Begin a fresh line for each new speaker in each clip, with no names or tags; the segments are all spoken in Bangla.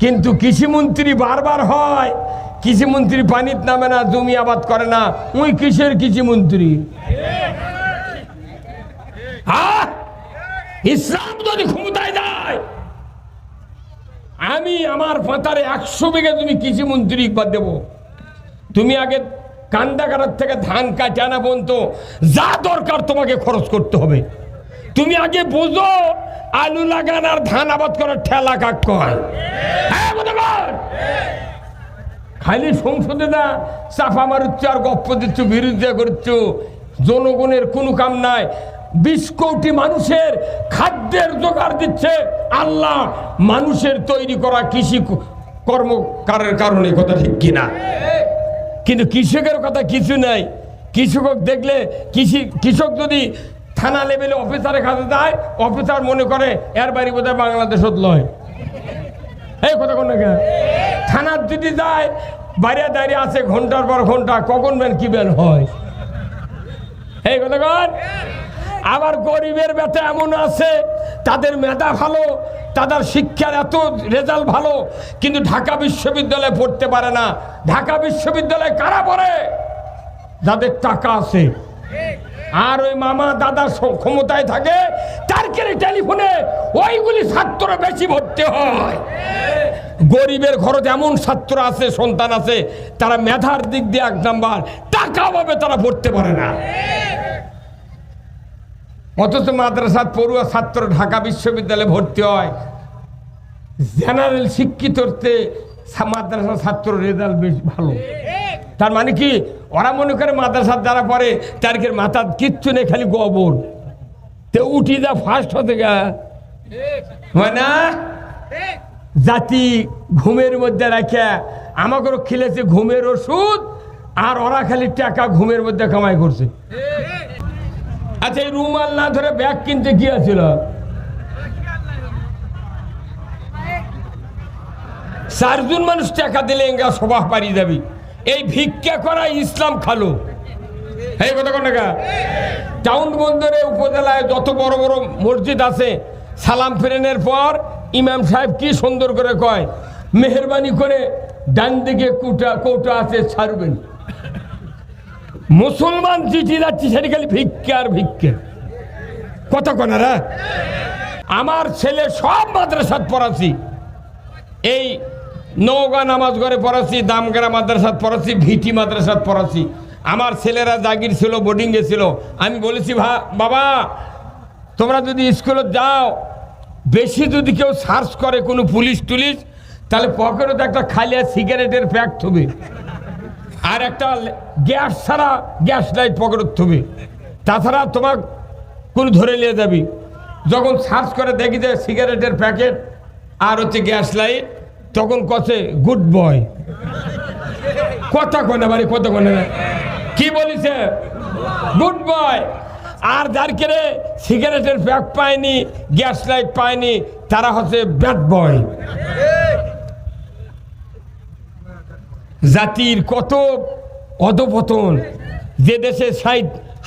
কিন্তু কৃষিমন্ত্রী বারবার হয়, কৃষিমন্ত্রী পানির নামে না, জমি আবাদ করে না, ওই কিসের কৃষিমন্ত্রী? ইসলাম যদি ক্ষমতায় যায়, আমি আমার পাতারে 100 বিঘা তুমি কৃষিমন্ত্রী দেব। তুমি আগে কান্দাগার থেকে ধান কাটে আনা পর্যন্ত যা দরকার তোমাকে খরচ করতে হবে। তুমি আগে বোঝো আলু লাগান আর ধান আবাদ করার ঠেলা কাক কয়। খালি সংসদে না চাপা মারুচ্ছ আর গপ্প দিচ্ছ, বিরোধিতা করছ, জনগণের কোনো কাম নাই। 20 কোটি মানুষের খাদ্যের জোগাড় দিচ্ছে আল্লাহ মানুষের তৈরি করা কৃষি কর্মকারের কারণে, কথা ঠিক কিনা? কিন্তু কৃষকের কথা কিছু নাই। কৃষক দেখলে কৃষক যদি থানা লেভেলে অফিসারের কাছে যায়, অফিসার মনে করে এর বাড়ি বোধহয় বাংলাদেশত লয়। এই কথা কোন না, থানার যদি যায় বাইরে দাঁড়িয়ে আছে ঘন্টার পর ঘন্টা, কখন বেন কি বেন হয়। এই কথা কন। আবার গরিবের ব্যথা এমন আছে, তাদের মেধা ভালো, তাদের শিক্ষার এত রেজাল্ট ভালো, কিন্তু ঢাকা বিশ্ববিদ্যালয়ে পড়তে পারে না। ঢাকা বিশ্ববিদ্যালয়ে কারা পড়ে? যাদের টাকা আছে। আর ওই মামা দাদা ক্ষমতায় থাকে, তার টেলিফোনে ওইগুলি ছাত্র বেশি ভর্তি হয়। গরিবের ঘরে এমন ছাত্র আছে, সন্তান আছে, তারা মেধার দিক দিয়ে 1 নাম্বার, টাকা পাবে তারা পড়তে পারে না। অথচ মাদ্রাসার পড়ুয়া ছাত্র ঢাকা বিশ্ববিদ্যালয়ে ভর্তি হয়। জেনারেল শিক্ষিত মাদ্রাসার ছাত্র রেজাল্ট বেশ ভালো। তার মানে কি, ওরা মনে করে মাদ্রাসার যারা পড়ে তার মাথার কিচ্ছু নেই, খালি গোবর। তো উঠি যা ফার্স্ট হতে গা হয় না। জাতি ঘুমের মধ্যে রাখা আমাকেও খেলেছে ঘুমের ওষুধ, আর ওরা খালি টাকা ঘুমের মধ্যে কামাই করছে। আচ্ছা, এই রুমাল না ধরে ব্যাগ কিনতে গিয়েছিল, 4 জন মানুষ টাকা দিলে এঙ্গা সভা পারি যাবি। এই ভিক্ষা করা ইসলাম খালো। এই কথা কোন টাকা? টাউন বন্দরে উপজেলায় যত বড় বড় মসজিদ আছে, সালাম ফেরানোর পর ইমাম সাহেব কি সুন্দর করে কয়, মেহরবানি করে ডান দিকে কৌটা আছে ছাড়বেন। মুসলমান চিঠি যাচ্ছি সেটি খালি ভিক্ষা আর ভিক্ষা, কথা কনারা। আমার ছেলে সব মাদ্রাসাত পড়াছি, এই নওগাঁ নামাজ ঘরে পড়াছি, দামগ্রা মাদ্রাসাত পড়াছি, ভিটি মাদ্রাসাত পড়াছি। আমার ছেলেরা জাগির ছিল, বোর্ডিং গেছিল। আমি বলেছি বাবা, তোমরা যদি স্কুলে যাও, বেশি যদি কেউ সার্চ করে কোনো পুলিশ টুলিশ, তাহলে পকেটে একটা খালি সিগারেটের প্যাক থবে, আর একটা গ্যাস ছাড়া গ্যাস লাইট পকেটে থবে। তাছাড়া তোমার কোন ধরে নিয়ে যাবি। যখন সার্চ করে দেখি যে সিগারেটের প্যাকেট আর হচ্ছে গ্যাস লাইট, তখন কছে গুড বয়। কথা কনে বাড়ি, কথা কনে না, কি বলিছে? Good boy. আর যার কেড়ে সিগারেটের প্যাক পায়নি, গ্যাস লাইট পায়নি, তারা হচ্ছে ব্যাড বয়। জাতির কত অধপতন। যে দেশে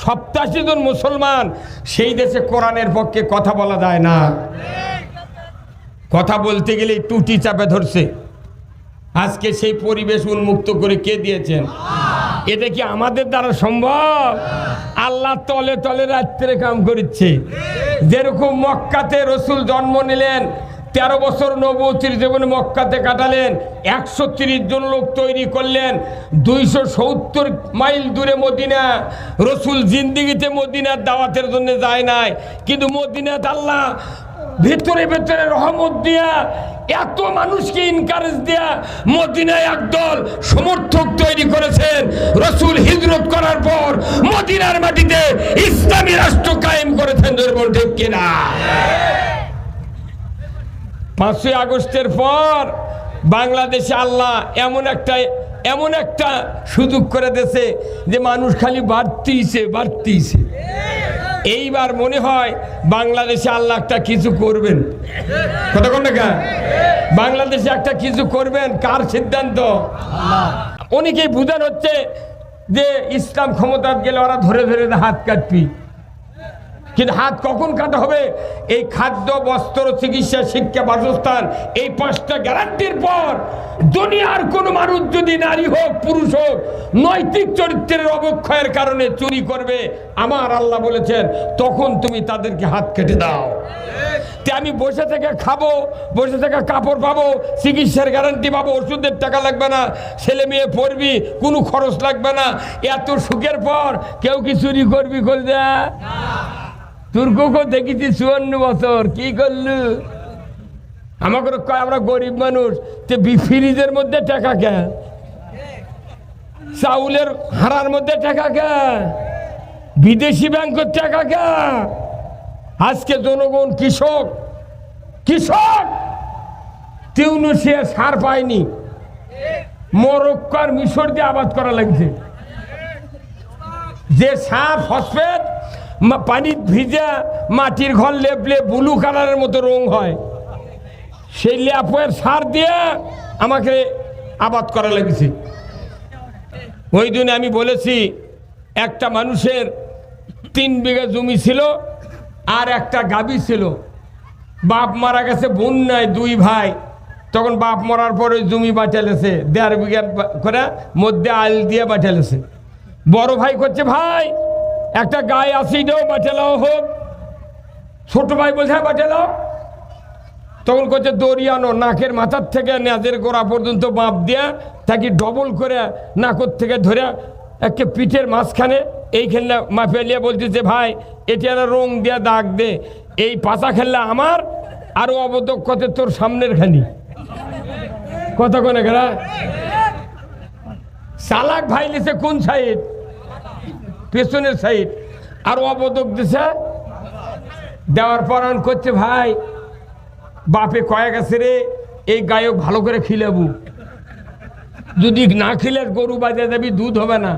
87 জন মুসলমান, সেই দেশে কোরআনের পক্ষে কথা বলা যায় না। কথা বলতে গেলে টুটি চাপে ধরছে। আজকে সেই পরিবেশ উন্মুক্ত করে কে দিয়েছেন? এটা কি আমাদের দ্বারা সম্ভব? আল্লাহ তলে তলে রাত্রে কাম করছে। যেরকম মক্কাতে রসুল জন্ম নিলেন, 13 বছর নবুয়তির জীবনে মক্কাতে কাটালেন, 130 জন লোক তৈরি করলেন, 270 মাইল দূরে মদিনা। রসুল জিন্দিগিতে মদিনার দাওয়াতের জন্য যায় নাই, কিন্তু মদিনাত আল্লাহ ভেতরে ভেতরে রহমত দিয়া, এত মানুষকে ইনকারেজ দিয়া মদিনায় একদল সমর্থক তৈরি করেছেন। রসুল হিজরত করার পর মদিনার মাটিতে ইসলামী রাষ্ট্র কায়েম করেছেন। ঠিক কিনা? 5ই আগস্টের পর বাংলাদেশে আল্লাহ এমন একটা সুযোগ করে দিয়েছে যে মানুষ খালি বাড়তিছে। এইবার মনে হয় বাংলাদেশে আল্লাহ একটা কিছু করবেন। কতক্ষণ টাকা বাংলাদেশে একটা কিছু করবেন, কার সিদ্ধান্ত? অনেকেই বুঝান হচ্ছে যে ইসলাম ক্ষমতা গেলে ওরা ধরে ধরে হাত কাটবি। কিন্তু হাত কখন কাটা হবে? এই খাদ্য, বস্ত্র, চিকিৎসা, শিক্ষা, বাসস্থান, এই 5টা গ্যারান্টির পর দুনিয়ার কোন মানুষ যদি নারী হোক পুরুষ হোক নৈতিক চরিত্রের অবক্ষয়ের কারণে চুরি করবে, আমার আল্লাহ বলেছেন তখন তুমি তাদেরকে হাত কেটে দাও। আমি বসে থেকে খাবো, বসে থেকে কাপড় পাবো, চিকিৎসার গ্যারান্টি পাবো, ওষুধের টাকা লাগবে না, ছেলে মেয়ে পড়বি, কোনো খরচ লাগবে না, এত সুখের পর কেউ কি চুরি করবি? করবে তুর্ককে দেখেছি 54 বছর কি করলু? আমাকে কয় আমরা গরিব মানুষ, ফ্রিজের মধ্যে টাকা কে, চাউলের হাড়ার মধ্যে টাকা কে, বিদেশি ব্যাংকের টাকা কে? আজকে জনগণ কৃষক তিউনিসিয়া সার পায়নি, মরক্কো আর মিশর দিয়ে আবাদ করা লাগছে। যে সার ফসফেট পানির ভিজা মাটির ঘর লেপলে ব্লু কালারের মতো রং হয়, সেই ল্যাপের সার দিয়ে আমাকে আবাদ করা লাগছে। ওই দিনে আমি বলেছি একটা মানুষের 3 বিঘা জমি ছিল আর একটা গাভী ছিল, বাপ মারা গেছে, বোন নাই, 2 ভাই। তখন বাপ মরার পর ওই জমি বাঁচালেছে 1.5 বিঘা করে, মধ্যে আল দিয়ে বাঁচালেছে। বড় ভাই করছে ভাই একটা গায়ে আসি দাও, বাঁচালাও হোক। ছোট ভাই বলছে হ্যাঁ বাঁচালাও। তখন করছে দড়িয়ানো, নাকের মাথার থেকে নেজের গোড়া পর্যন্ত বাঁপ দিয়া তাকে ডবল করে নাকর থেকে ধরে একে পিঠের মাঝখানে এইখানে মাফিয়া লিয়া বলতেছে ভাই এটা একটা রং দিয়ে দাগ দে, এই পাতা খেললে আমার, আরো অবদক্ষতে তোর সামনের খানি কথা কোনে গেলা। চালাক ভাই লিছে কোন সাইড? পেছনের সাইড। আর অবদক দিছে দেওয়ার পর করছে ভাই বাপে কয়ে গেছে রে এই গায়ক ভালো করে খিলাবু, যদি না খিলে গরু বাজে দেবি, দুধ হবে না,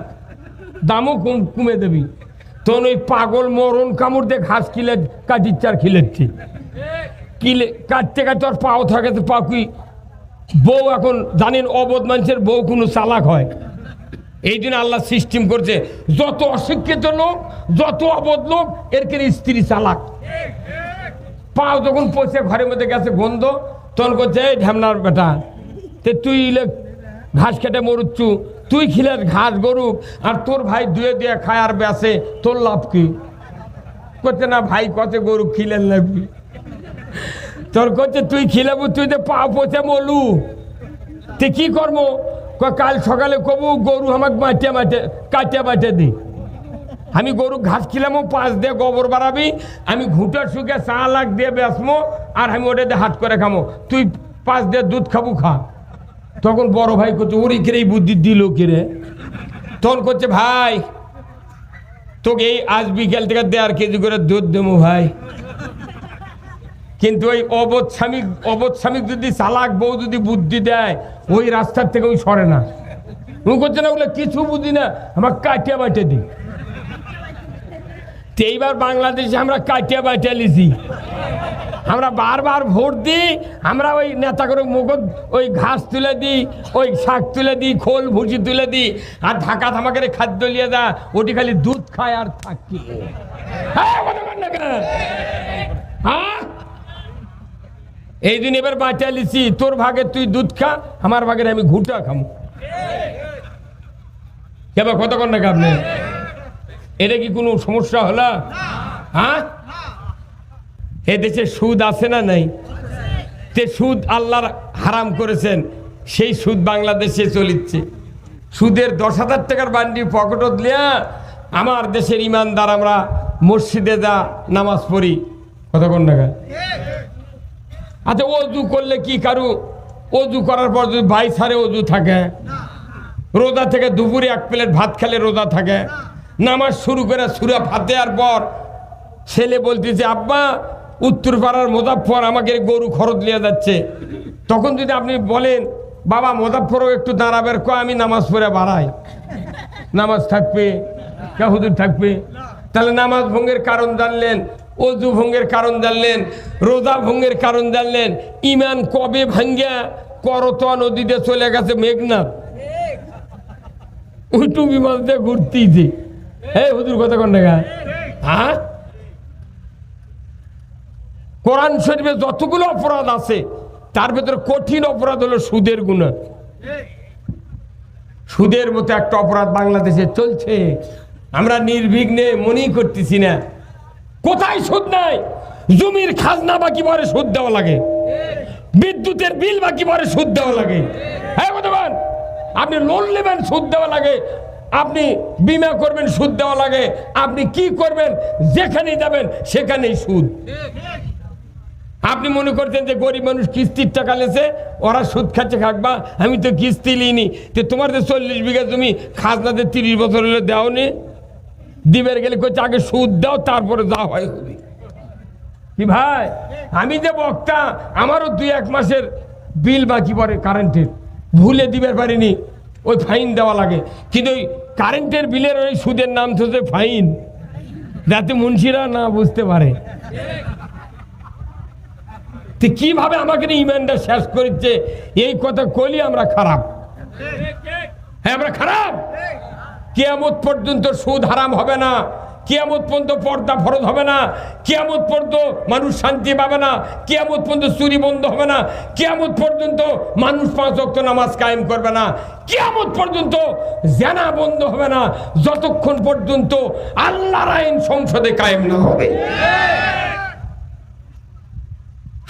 দামও কমে দেবি। তখন ওই পাগল মরণ কামড় দিয়ে ঘাস কিলে কাটির চার খিলেছি, কিলে কাটতে কাটতে ওর পাও থাকে তো পা কি বউ। এখন জানেন অবধ মানুষের বউ কোনো চালাক হয়, এই জন্য আল্লাহ সিস্টেম করছে যত অশিক্ষিত লোক, যত অবধ লোক, এর স্ত্রী চালাক। পাও যখন পচে ঘরের মধ্যে গেছে গন্ধ, তখন করছে এই ঢ্যামনার বেটা তুই ঘাস কেটে মরুচ্ছু, তুই খিলে ঘাস গরুক আর তোর ভাই দুয়ে দিয়ে খায় আর বেসে, তোর লাভ কি? করছে না ভাই কত গরু খিলেন লাগবি, তোর করছে তুই খিলাবু, তুই তো পা পচে মরলু, তে কি করবো? কাল সকালে কবু গরু আমাকে কাটিয়া বাটিয়ে দি, আমি গরু ঘাস খিলামো, 5 দিয়ে গোবর বাড়াবি, আমি ঘুটার শুকে 4 লাখ দিয়ে বেসমো, আর আমি ওটা দিয়ে হাট করে খামো, তুই 5 দিয়ে দুধ খাবো খা। তখন বড় ভাই করছে ওরে কিরে বুদ্ধি দিল কিরে? তখন করছে ভাই তোকে এই আজ বিকেল থেকে 1.5 কেজি করে দুধ দেবো ভাই, কিন্তু ওই অবধ স্বামী যদি চালাক বউ যদি বুদ্ধি দেয় ওই রাস্তার থেকে ওই সরে না। ও করছে না ওগুলো কিছু বুঝি না, আমার কাটিয়া বাটিয়ে দিই। এইবার বাংলাদেশে আমরা কাটিয়া বাটিয়া লিছি, আমরা বারবার ভোট দিই, আমরা ওই নেতা করে মুগত ওই ঘাস তুলে দিই, ওই শাক তুলে দিই, খোল ভুসি তুলে দিই, আর ঢাকা ধামাকের খাদ্য লিয়ে দা, ওটি খালি দুধ খায় আর থাকি। এই দিন এবার বাঁচিয়ে লিছি, তোর ভাগে তুই দুধ খা, আমার ভাগের আমি ঘুটা খামো। কেবা কতক্ষণ না আপনি এটা কি কোনো সমস্যা হলো? হ্যাঁ, এ দেশে সুদ আছে না নাই? তে সুদ আল্লাহর হারাম করেছেন, সেই সুদ বাংলাদেশে চলিচ্ছে। সুদের 10,000 টাকার বান্ডি পকেটত লিয়া আমার দেশের ইমানদার আমরা মসজিদে যা নামাজ পড়ি, কতক্ষণ টাকা। আচ্ছা অজু করলে কি কারু অজু করার পর যদি 22 সারে অজু থাকে, রোজা থেকে দুপুরে 1 প্লেট ভাত খেলে রোজা থাকে, নামাজ শুরু করে সূরা ফাতিহার পর ছেলে বলতেছে আব্বা উত্তরপাড়ার মোজাফফর আমাকে গরু খরচ নিয়ে যাচ্ছে, তখন যদি আপনি বলেন বাবা মোজাফফরও একটু দাঁড়াবে, কয় আমি নামাজ পড়ে বাড়াই, নামাজ থাকবে কে হুজুর থাকবে? তাহলে নামাজ ভঙ্গের কারণ জানলেন, অজু ভঙ্গের কারণ জানলেন, রোজা ভঙ্গের কারণ জানলেন। ইমান কবে ভাঙ্গা করতোয়া নদীতে চলে গেছে মেঘনাথ, ওই টুপি মাছ দিয়ে ঘুরতেইছে। এই হুজুর কথা কোন টাকা? হ্যাঁ, কোরআন শরীফে যতগুলো অপরাধ আছে তার ভেতরে কঠিন অপরাধ হলো সুদের গুনাহ। সুদের মতো একটা অপরাধ বাংলাদেশে চলছে, আমরা নির্বিঘ্নে মনেই করতেছি না। কোথায় সুদ নাই? জমির খাজনা বাকি পরে সুদ দেওয়া লাগে, বিদ্যুতের বিল বাকি পরে সুদ দেওয়া লাগে। হ্যাঁ বন্ধুগণ, আপনি লোন নেবেন সুদ দেওয়া লাগে, আপনি বিমা করবেন সুদ দেওয়া লাগে, আপনি কি করবেন যেখানেই যাবেন সেখানেই সুদ। আপনি মনে করছেন যে গরিব মানুষ কিস্তির টাকা লেছে, ওরা সুদ খাচ্ছে, খাকবা আমি তো কিস্তি লিনি। তো তোমার যে 40 বিঘা জমি খাজনাতে 30 বছর হলে দেও নি, দিবের গেলে করছে আগে সুদ দাও তারপরে যা হয় হবে। কি ভাই, আমি যে বক্তা, আমারও 2-1 মাসের বিল বাকি পড়ে কারেন্টের, ভুলে দিবার পারিনি, ওই ফাইন দেওয়া লাগে। কিন্তু ওই কারেন্টের বিলের ওই সুদের নাম হচ্ছে ফাইন, যাতে মুন্সিরা না বুঝতে পারে। কিভাবে আমাকে ইমানটা শেষ করছে এই কথা কইলে আমরা খারাপ। হ্যাঁ আমরা খারাপ। কিয়ামত পর্যন্ত সুদ হারাম হবে না, কিয়ামত পর্যন্ত পর্দা ফরজ হবে না, কিয়ামত পর্যন্ত মানুষ শান্তি পাবে না, কিয়ামত পর্যন্ত চুরি বন্ধ হবে না, কিয়ামত পর্যন্ত মানুষ 5 ওয়াক্ত নামাজ কায়েম করবে না, কিয়ামত পর্যন্ত জিনা বন্ধ হবে না, যতক্ষণ পর্যন্ত আল্লাহর আইন সংসদে কায়েম না হবে।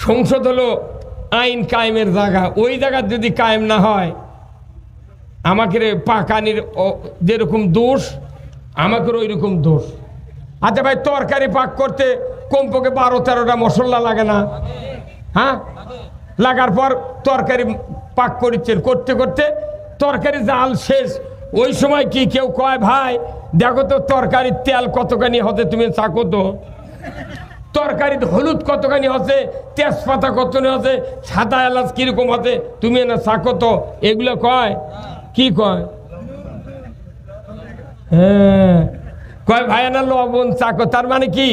সংসদ হলো আইন কায়েমের জায়গা, ওই জায়গা যদি কায়েম না হয়, আমাকে পাকানির যেরকম দোষ, আমাকে ওই রকম দোষ। আচ্ছা ভাই, তরকারি পাক করতে কমপক্ষে 12-13টা মশলা লাগে না? হ্যাঁ, লাগার পর তরকারি পাক করছেন, করতে করতে তরকারি জাল শেষ। ওই সময় কি কেউ কয় ভাই দেখো তো তরকারির তেল কতখানি হতে, তুমি চাকো তো, তরকারিতে হলুদ কতখানি হচ্ছে, তেজপাতা কতখানি হচ্ছে, সাদা এলাচ কিরকম হচ্ছে, তুমি না চাকো তো? এগুলো কয় কি কয়? হ্যাঁ কয় ভাই না লবণ চাকো। তার মানে কি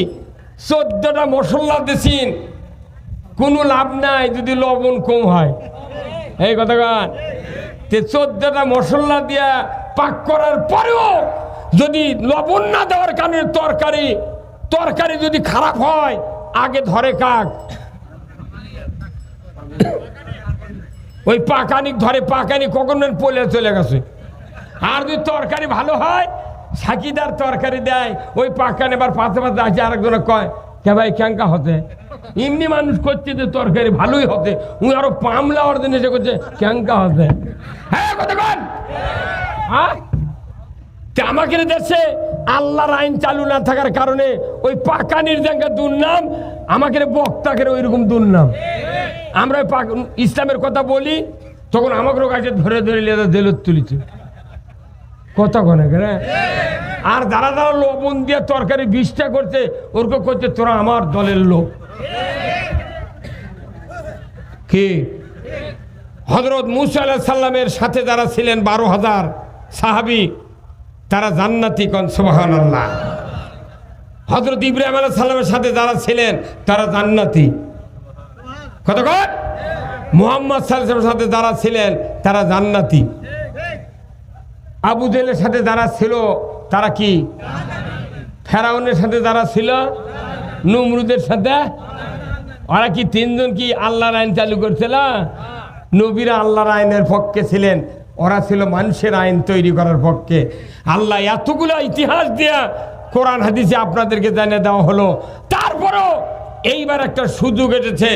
14টা মশলা দিছেন, কোনো লাভ নাই যদি লবণ কম হয়। এই কথা কন, 14টা মশলা দিয়া পাক করার পরেও যদি লবণ না দেওয়ার কারণে তরকারি যদি খারাপ হয়, আগে ধরে কাক? ওই পাকানিক ধরে, পাকানি কখন পলে চলে গেছে। আর যদি তরকারি ভালো হয়, সাকিদার তরকারি দেয়, ওই পাকানি এবার পাশে পাশে আসে আরেকজনে কয় কে ভাই ক্যাঙ্কা হতে, এমনি মানুষ করছে যে তরকারি ভালোই হতে, উনি আরো পামলা অর্জন এসে করছে ক্যাঙ্কা হতে। হ্যাঁ কতক্ষণ আমাকে দেশে আল্লাহর আইন চালু না থাকার কারণে ওই পাকানির জায়গা দুর্নাম, আমাকে বক্তাকে ওইরকম দুর্নাম। আমরা ইসলামের কথা বলি তখন আমাকে কাছে ধরে ধরে জেলত তুলিছে কথা কনে। আর যারা যারা লবণ দিয়ে তরকারি বিষটা করছে, ওরকে করছে তোরা আমার দলের লোক। কি হযরত মুসা আলাইহিস সালামের সাথে যারা ছিলেন 12,000 সাহাবী, তারা জান্নাতি, কোন সুবহানাল্লাহ। হযরত ইব্রাহিম আলাইহিস সালামের সাথে যারা ছিলেন তারা জান্নাতি, কতক্ষণ? মুহাম্মদ সাল্লাল্লাহু আলাইহি ওয়াসাল্লামের সাথে যারা ছিলেন তারা জান্নাতি। আবু জেহেলের সাথে যারা ছিল তারা কি? ফেরাউনের সাথে যারা ছিল, নমরুদের সাথে, ওরা কি 3জন কি আল্লাহর আইন চালু করছিল? নবীরা আল্লাহর আইনের পক্ষে ছিলেন, ওরা ছিল মানুষের আইন তৈরি করার পক্ষে। আল্লাহ এতগুলো ইতিহাস দিয়া কোরআন হাদিসে আপনাদেরকে জানিয়ে দেওয়া হলো। তারপরও এইবার একটা সুযোগ এসেছে,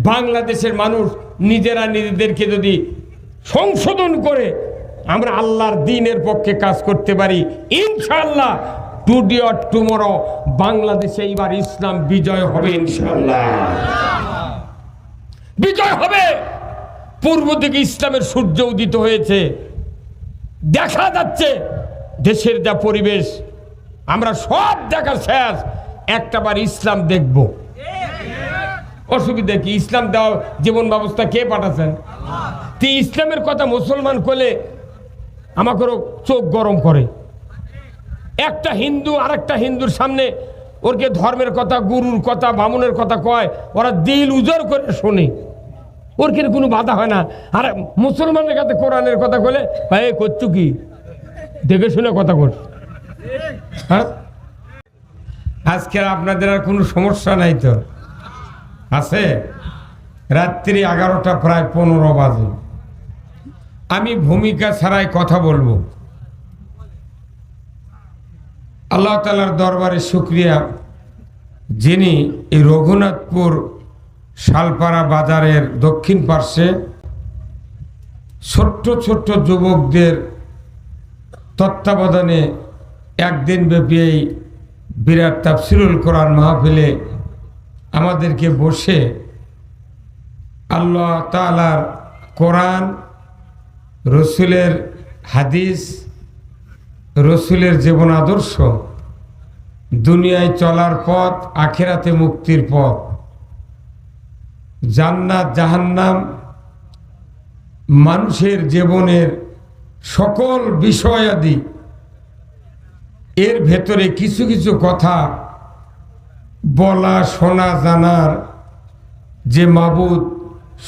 বাংলাদেশের মানুষ নিজেরা নিজেদেরকে যদি সংশোধন করে আমরা আল্লাহর দ্বীনের পক্ষে কাজ করতে পারি, ইনশাআল্লাহ টুডে অর টুমরো বাংলাদেশে এইবার ইসলাম বিজয় হবে, ইনশাআল্লাহ বিজয় হবে। পূর্ব দিকে ইসলামের সূর্য উদিত হয়েছে, দেখা যাচ্ছে দেশের যা পরিবেশ, আমরা সব দেখা শেষ, একটাবার ইসলাম দেখব। অসুবিধা কি? ইসলাম দেওয়া জীবন ব্যবস্থা কে পাঠাচ্ছেন? তুই ইসলামের কথা মুসলমান করলে আমাকেও চোখ গরম করে। একটা হিন্দু আর একটা হিন্দুর সামনে ওরকে ধর্মের কথা, গুরুর কথা, বামুনের কথা কয়, ওরা দিল উজাড় করে শোনে, ওর কিন্তু কোনো বাধা হয় না। আর মুসলমানের কাছে কোরআনের কথা বলে ভাই করছু কি, দেখে শুনে কথা কর। হ্যাঁ আজকে আপনাদের আর কোনো সমস্যা নাই তো? আছে? রাত্রি 11টা প্রায় 15 বাজে। আমি ভূমিকা ছাড়াই কথা বলবো। আল্লাহ তাআলার দরবারে শুকরিয়া, যিনি এই রঘুনাথপুর শালপাড়া বাজারের দক্ষিণ পার্শ্বে ছোট্ট ছোট্ট যুবকদের তত্ত্বাবধানে একদিন ব্যাপী এই বিরাট তাফসিরুল কোরআন মাহফিলে আমাদেরকে বসে আল্লাহ তাআলার কোরআন, রসুলের হাদিস, রসুলের জীবন আদর্শ, দুনিয়ায় চলার পথ, আখিরাতে মুক্তির পথ, জান্নাত জাহান্নাম, মানুষের জীবনের সকল বিষয়াদি, এর ভেতরে কিছু কিছু কথা বলা, শোনা, জানার যে মাবুদ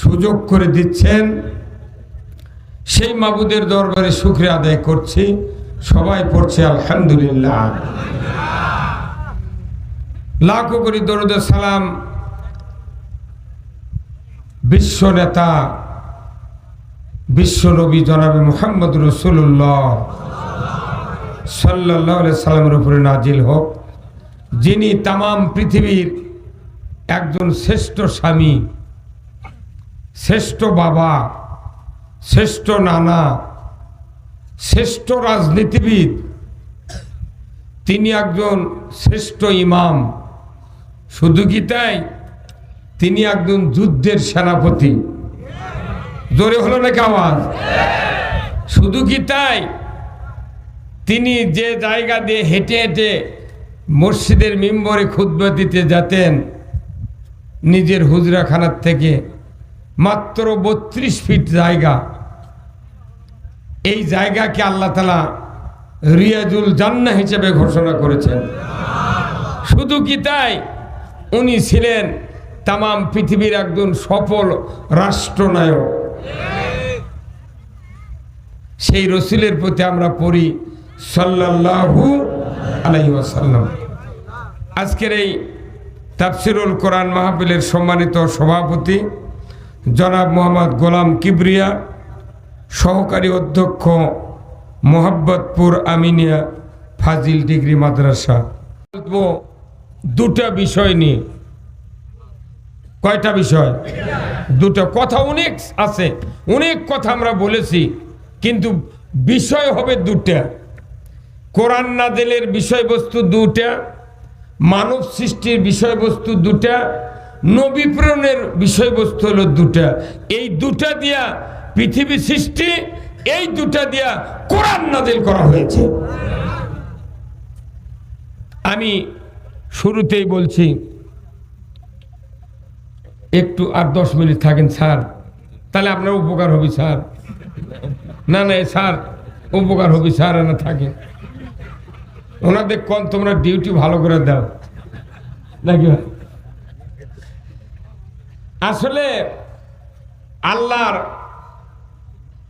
সুযোগ করে দিচ্ছেন, সেই মাবুদের দরবারে শুকরিয়া আদায় করছি। সবাই পড়ছে আলহামদুলিল্লাহ। লাখো কোটি দরুদ সালাম বিশ্ব নেতা, বিশ্ব নবী জনাবে মুহাম্মদ রাসূলুল্লাহ সাল্লাল্লাহু আলাইহি সাল্লামের উপরে নাজিল হোক, যিনি তামাম পৃথিবীর একজন শ্রেষ্ঠ স্বামী, শ্রেষ্ঠ বাবা, শ্রেষ্ঠ নানা, শ্রেষ্ঠ রাজনীতিবিদ, তিনি একজন শ্রেষ্ঠ ইমাম। শুধু কি তাই, তিনি একজন যুদ্ধের সেনাপতি। জোরে হলো নাকি আওয়াজ? শুধু কি তাই, তিনি যে জায়গা দিয়ে হেঁটে হেঁটে মসজিদের মিম্বরে খুতবা দিতে যেতেন, নিজের হুজরাখানার থেকে মাত্র 32 ফিট জায়গা, এই জায়গাকে আল্লাহ তাআলা রিয়াজুল জান্নাহ হিসেবে ঘোষণা করেছেন। শুধু কি তাই, উনি ছিলেন তামাম পৃথিবীর একজন সফল রাষ্ট্রনায়ক। সেই রসুলের প্রতি আমরা পড়ি সাল্লাল্লাহু আলাইহি ওয়াসাল্লাম। আজকের এই তাফসিরুল কোরআন মাহফিলের সম্মানিত সভাপতি জনাব মোহাম্মদ গোলাম কিবরিয়া, সহকারী অধ্যক্ষ মোহাব্বতপুর আমিনিয়া ফাজিল ডিগ্রি মাদ্রাসা। দুটা বিষয় নিয়ে। কয়টা বিষয়? দুটো। কথা অনেক আছে, অনেক কথা আমরা বলেছি, কিন্তু বিষয় হবে দুটা। কোরআন নাযিলের বিষয়বস্তু দুটা, মানব সৃষ্টির বিষয়বস্তু দুটা, নবী প্রেরণের বিষয়বস্তু হলো দুটা। এই দুটা দিয়া পৃথিবী সৃষ্টি, এই দুটা দিয়া কোরআন নাযিল করা হয়েছে। আমি শুরুতেই বলছি, একটু আর 10 মিনিট থাকেন স্যার, তাহলে আপনার উপকার হবে স্যার। না না স্যার, উপকার হবে স্যার, না থাকেন। ওনাদের কোন তোমরা ডিউটি ভালো করে দাও নাকি? আসলে আল্লাহর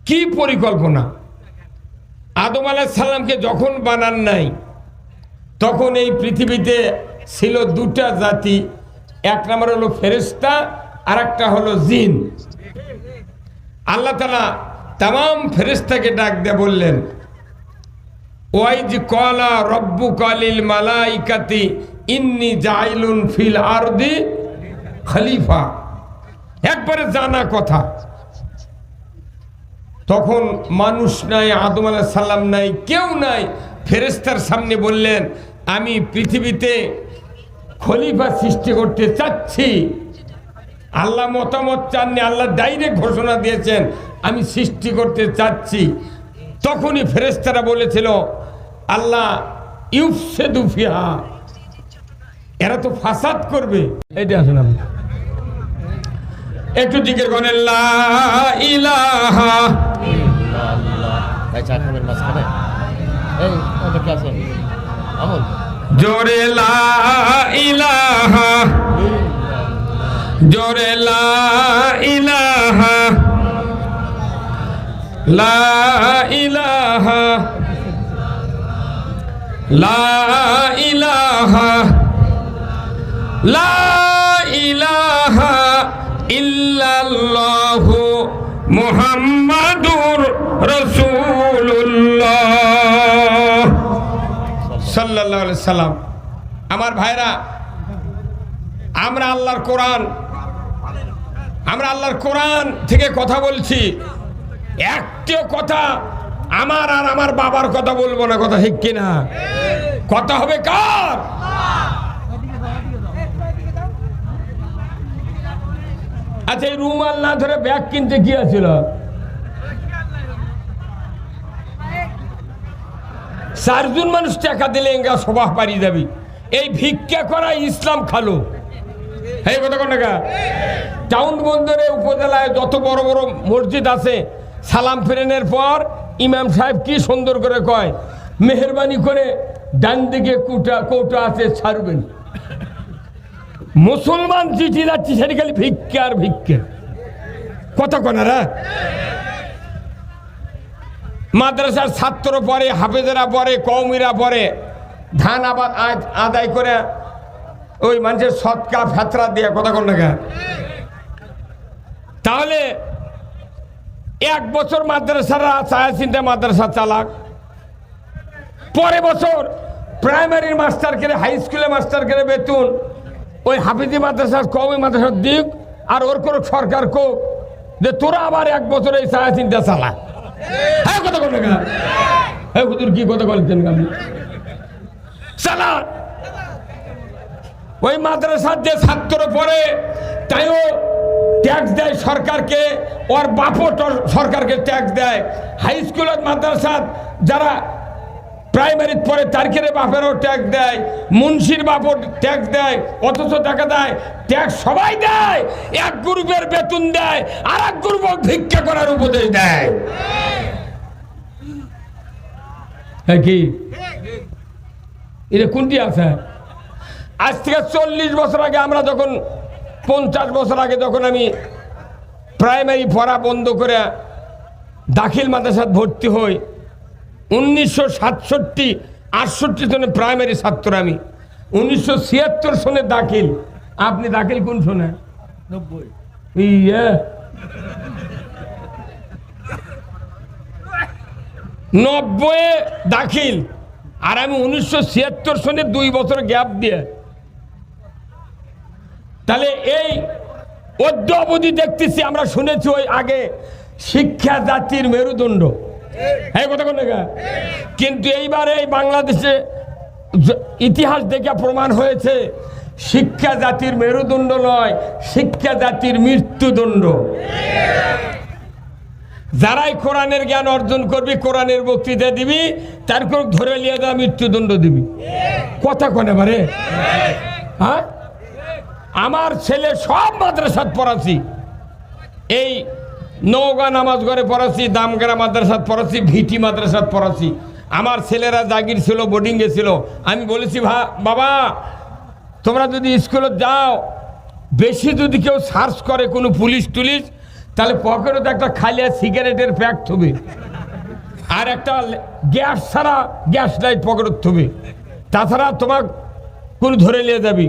কি পরিকল্পনা, আদম আলাইহিস সালামকে যখন বানান নাই, তখন এই পৃথিবীতে ছিল দুটা জাতি। এক নম্বর হলো ফেরেশতা, আর একটা হলো জিন। আল্লাহ তাআলা তামাম ফেরেশতাকে ডাক দিয়ে বললেন, ওয়াইজ ক্বালা রাব্বুকা লিল মালাইকাতি ইন্নী জাইলুন ফিল আরদি খলিফা। একবারে জানা কথা। তখন মানুষ নাই, আদম আলাইহিস সালাম নাই, কেউ নাই। ফেরেশতার সামনে বললেন, আমি পৃথিবীতে খলিফা সৃষ্টি করতে চাচ্ছি। আল্লাহ মতামত চাননি, আল্লাহ ডাইরেক্ট ঘোষণা দিয়েছেন, আমি সৃষ্টি করতে চাচ্ছি। তখনই ফেরেশতারা বলেছিল, আল্লাহ ইউফসিদু ফিহা, এরা তো ফাসাদ করবে। এইটা আসুন আপনি একটু দিকে গনে লা ইলাহা ইল্লাল্লাহ। ভাই চা খাবেন মাঝখানে? এই ওটা কি আছে আমল? জোরে লা ইলাহা ইল্লাল্লাহ, জোরে লা ইলাহা, লা ইলাহা, লা ইলাহা, লা ইলাহা মুহাম্মাদুর রাসূলুল্লাহ সাল্লাল্লাহু আলাইহি সাল্লাম। আমার ভাইরা, আমরা আল্লাহর কোরআন থেকে কথা বলছি। একটিও কথা আমার আর আমার বাবার কথা বলবো না, কথা ঠিক কিনা? কথা হবে কার? আচ্ছা, এই রুমাল না ধরে ব্যাগ কিনতে কি আছিল? চারজন মানুষ টাকা দিলে এঙ্গা সভা পারিয়ে যাবি। এই ভিক্ষা করা ইসলাম খালো, এই কথা কোন টাকা? টাউন বন্দরে উপজেলায় যত বড় বড় মসজিদ আছে, সালাম ফেরানোর পর ইমাম সাহেব কি সুন্দর করে কয়, মেহরবানি করে ডান দিকে কৌটা আছে ছাড়বেন। মুসলমান চিঠি যাচ্ছি সেটি খালি ভিক্ষা আর ভিক্ষা, কথা কনারা। মাদ্রাসার ছাত্র পড়ে, হাফেজেরা পড়ে, কওমিরা পড়ে, ধান আবাদ আদায় করে ওই মানুষের সৎকা ফেতরা দিয়ে, কথা কোন টাকা? তাহলে এক বছর মাদ্রাসারা চায় চিন্তা মাদ্রাসা চালাক, পরে বছর প্রাইমারির মাস্টার করে, হাই স্কুলের মাস্টার করে বেতন ওই হাফিজি মাদ্রাসার কওমি মাদ্রাসার দিক, আর ওর কোনো সরকার কোক যে তোরা আবার এক বছর এই চায় চিন্তা চালা। হ্যাঁ, কথা কোন টাকা? হ্যাঁ হুজুর, কি কথা বলছেন আপনি? চালা। ওই মাদ্রাসার যে ছাত্র পড়ে তাইও ট্যাক্স দেয় সরকারকে, ওর বাপও সরকারকে ট্যাক্স দেয়। হাই স্কুলের মাদ্রাসার যারা প্রাইমারি পড়ে তার কেড়ে বাপেরও ট্যাক্স দেয়, মুন্সির বাপও ট্যাক্স দেয়। অথচ দেখা যায় ট্যাক্স সবাই দেয়, এক গ্রুপের বেতন দেয় আর এক গ্রুপ ভিক্ষা করার উপদেশ দেয়। কি এটা কোনটি আছে? আজ থেকে 40 বছর আগে, আমরা যখন 50 বছর আগে যখন আমি প্রাইমারি পড়া বন্ধ করে দাখিল মাদ্রাসায় ভর্তি হই, 1967-68 সনে প্রাইমারি ছাত্র আমি, 1976 সনে দাখিল। আপনি দাখিল কোন সনে? 90 দাখিল, আর আমি 1976 সনে 2 বছর গ্যাপ দিয়ে। তাহলে এই অদ্য অবধি দেখতেছি, আমরা শুনেছি ওই আগে শিক্ষা জাতির মেরুদণ্ড, এই কথা কোন জায়গা? কিন্তু এইবারে এই বাংলাদেশে ইতিহাস দেখে প্রমাণ হয়েছে শিক্ষা জাতির মেরুদণ্ড নয়, শিক্ষা জাতির মৃত্যুদণ্ড। যারাই কোরআনের জ্ঞান অর্জন করবি, কোরআনের বক্তৃতা দিবি, তার করে ধরে নিয়ে যা মৃত্যুদণ্ড দিবি। কথা কোন এবারে? হ্যাঁ, আমার ছেলে সব মাদ্রাসাত পড়াছি, এই নওগাঁ নামাজ ঘরে পড়াছি, দামগ্রা মাদ্রাসাত পড়াছি, ভিটি মাদ্রাসাত পড়াছি। আমার ছেলেরা জাগির ছিল, বোর্ডিং গেছিল। আমি বলেছি, বাবা তোমরা যদি স্কুলে যাও, বেশি যদি কেউ সার্চ করে কোনো পুলিশ টুলিশ, তাহলে পকেটে তো একটা খালি সিগারেটের প্যাক থবে, আর একটা গ্যাস ছাড়া গ্যাস লাইট পকেটে থবে, তাছাড়া তোমার কোন ধরে নিয়ে যাবি।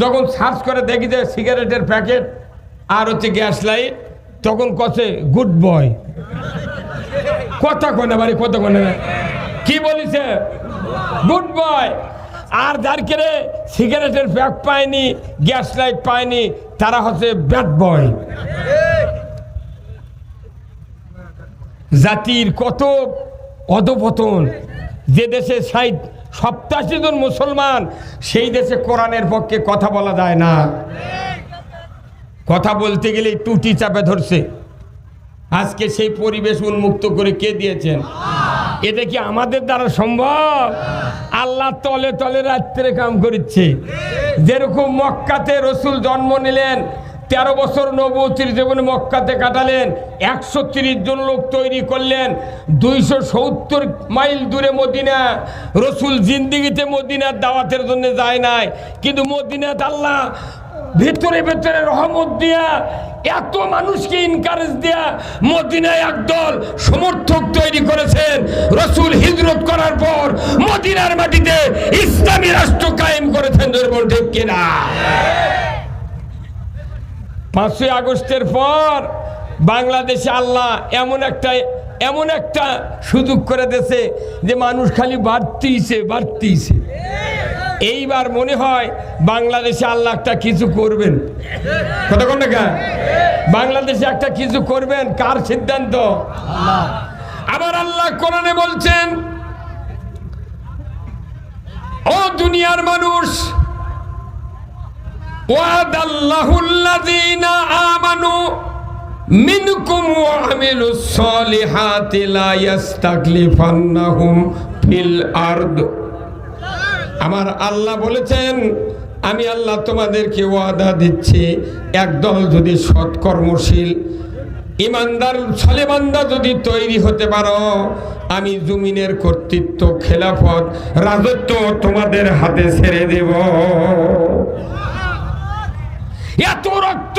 যখন সার্চ করে দেখি যে সিগারেটের প্যাকেট আর হচ্ছে গ্যাস লাইট, তখন কছে গুড বয়। কথা কোনে বাড়ি, কথা কোনে কি বলিছে? Good boy. আর যার কেড়ে সিগারেটের প্যাক পায়নি, গ্যাস লাইট পায়নি, তারা হচ্ছে ব্যাড বয়। জাতির কত অধপতন। যে দেশে 87 জন মুসলমান, সেই দেশে কোরআনের পক্ষে কথা বলা যায় না। কথা বলতে গেলে টুটি চাপে ধরছে। আজকে সেই পরিবেশ উন্মুক্ত করে কে দিয়েছেন? এটা কি আমাদের দ্বারা সম্ভব? আল্লাহ তলে তলে রাত্রে কাম করছে। যেরকম মক্কাতে রসুল জন্ম নিলেন, 13 বছর নবুয়তির জীবনে মক্কাতে কাটালেন, 130 জন লোক তৈরি করলেন, 270 মাইল দূরে মদিনা। রসুল জিন্দিগিতে মদিনার দাওয়াতের জন্য যায় নাই, কিন্তু মদিনাত আল্লাহ ভেতরে ভেতরে রহমত দিয়া, এত মানুষকে ইনকারেজ দিয়া মদিনায় একদল সমর্থক তৈরি করেছেন। রসুল হিজরত করার পর মদিনার মাটিতে ইসলামী রাষ্ট্র কায়েম করেছেন। ঠিক কিনা? 5ই আগস্টের পর বাংলাদেশে আল্লাহ এমন একটা সুযোগ করে দিয়েছে যে মানুষ খালি বাড়তিছে। এইবার মনে হয় বাংলাদেশে আল্লাহ একটা কিছু করবেন। কতক্ষণ টাকা বাংলাদেশে একটা কিছু করবেন, কার সিদ্ধান্ত? আবার আল্লাহ কোরআনে বলছেন, ও দুনিয়ার মানুষ, ওয়াদাল্লাহুল্লাযীনা আমানু মিনকুম ওয়া আমিলুস সলিহাতি লা ইস্তাকলিফান্নাহুম ফিল আরদ। আমার আল্লাহ বলেছেন, আমি আল্লাহ তোমাদেরকে ওয়াদা দিচ্ছি, একদল যদি সৎকর্মশীল ইমানদার সালেবান্দা যদি তৈরি হতে পারো, আমি জমিনের কর্তৃত্ব, খেলাফত, রাজত্ব তোমাদের হাতে ছেড়ে দেব। এত রক্ত,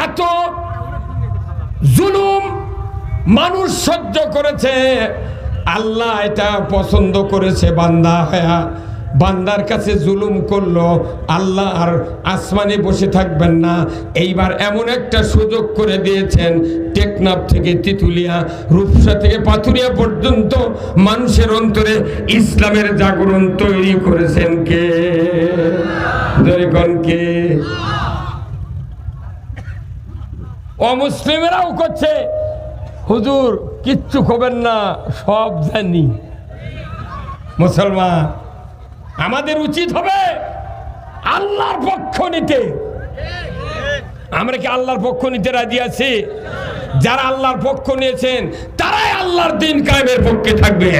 এত জুলুম মানুষ সহ্য করেছে, আল্লাহ এটা পছন্দ করেছে। বান্দার কাছে জুলুম করলো, আল্লাহ আর আসমানে বসে থাকবেন না। এইবার এমন একটা সুযোগ করে দিয়েছেন, টেকনাফ থেকে তিতুলিয়া, রূপসা থেকে পাথুরিয়া পর্যন্ত মানুষের অন্তরে ইসলামের জাগরণ তৈরি করেছেন কে? কে? অমুসলিমেরাও করছে, হুজুর কিচ্ছু খবেন না, সব জানি। মুসলমান, আমাদের উচিত হবে আল্লাহর পক্ষ নিতে। আমরা কি আল্লাহর পক্ষ নিতে রাজি আছি? যারা আল্লাহর পক্ষ নিয়েছেন তারাই আল্লাহর দিন কায়েমের পক্ষে থাকবে।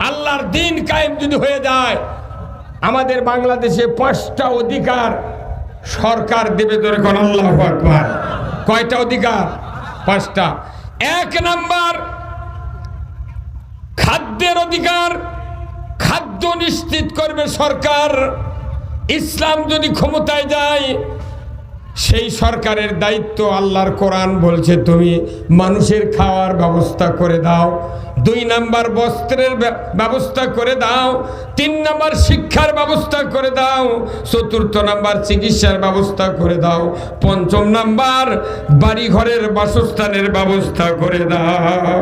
আল্লাহর দিন কায়েম যদি হয়ে যায়, আমাদের বাংলাদেশে 5টা অধিকার সরকার দেবে। ধরে কোন আল্লাহু আকবার। কয়টা অধিকার? 5টা। 1 নাম্বার খাদ্যের অধিকার। খাদ্য নিশ্চিত করবে সরকার। ইসলাম যদি ক্ষমতায় যায়, সেই সরকারের দায়িত্ব। আল্লাহর কোরআন বলছে, তুমি মানুষের খাওয়ার ব্যবস্থা করে দাও। 2 নাম্বার বস্ত্রের ব্যবস্থা করে দাও। 3 নাম্বার শিক্ষার ব্যবস্থা করে দাও। 4র্থ নাম্বার চিকিৎসার ব্যবস্থা করে দাও। 5ম নাম্বার বাড়ি ঘরের বাসস্থানের ব্যবস্থা করে দাও।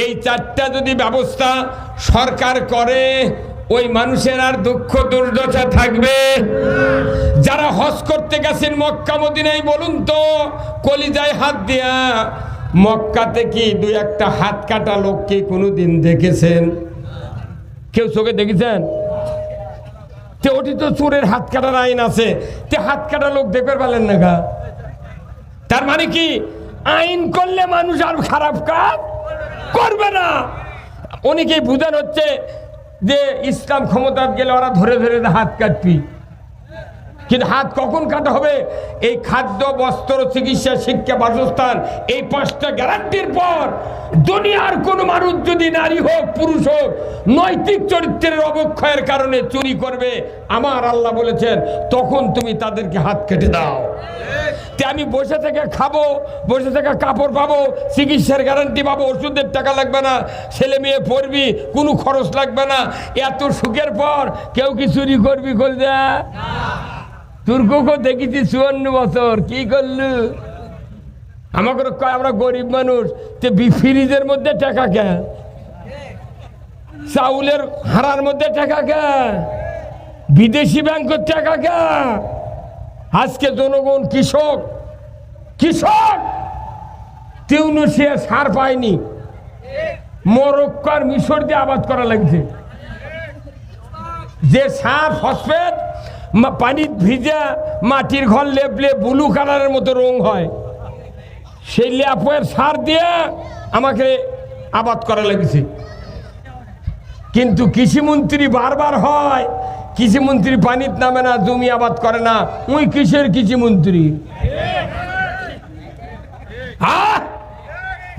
এই 4টা যদি ব্যবস্থা সরকার করে, ওই মানুষের আর দুঃখ দুর্দশা থাকবে? যারা হজ করতে গেছেন মক্কা মদিনায়, বলুন তো, কলিজায় হাত দিয়া, মক্কাতে কি 2-1টা হাত কাটা লোককে কোনোদিন দেখেছেন? কেউ চোখে দেখেছেন? তে ওটি তো চোরের হাত কাটার আইন আছে, তে হাত কাটা লোক দেখতে পারলেন না গা? তার মানে কি আইন করলে মানুষ আর খারাপ কাজ করবে না? অনেকেই বুঝান হচ্ছে যে ইসলাম ক্ষমতা গেলে ওরা ধরে ধরে হাত কাটবি, কিন্তু হাত কখন কাটা হবে? এই খাদ্য, বস্ত্র, চিকিৎসা, শিক্ষা, বাসস্থান, এই 5টা গ্যারান্টির পর দুনিয়ার কোন মানুষ যদি নারী হোক পুরুষ হোক নৈতিক চরিত্রের অবক্ষয়ের কারণে চুরি করবে, আমার আল্লাহ বলেছেন তখন তুমি তাদেরকে হাত কেটে দাও। আমি বসে থেকে খাবো, বসে থেকে কাপড় পাবো, চিকিৎসার গ্যারান্টি পাবো, ওষুধের টাকা লাগবে না, ছেলে মেয়ে পড়বি, কোনো খরচ লাগবে না। এত সুখের পর কেউ কি চুরি করবি? করবে? তুর্ককে দেখেছি 54 বছর, কি করলু? আমাকে কয় আমরা গরিব মানুষ, ফ্রিজের মধ্যে টাকা কে, চাউলের হাড়ার মধ্যে টাকা কে, বিদেশি ব্যাংকের টাকা কে। আজকে জনগণ কৃষক তিউনিসিয়া সার পায়নি, মরক্কো আর মিশর দিয়ে আবাদ করা লাগছে। যে সার ফসফেট পানির ভিজা মাটির ঘর লেপলে ব্লু কালারের মতো রং হয়, সেই ল্যাপের সার দিয়ে আমাকে আবাদ করা লাগছে। কিন্তু কৃষিমন্ত্রী বারবার হয়, কৃষিমন্ত্রী পানির নামে না, জমি আবাদ করে না। ওই কিসের কৃষিমন্ত্রী?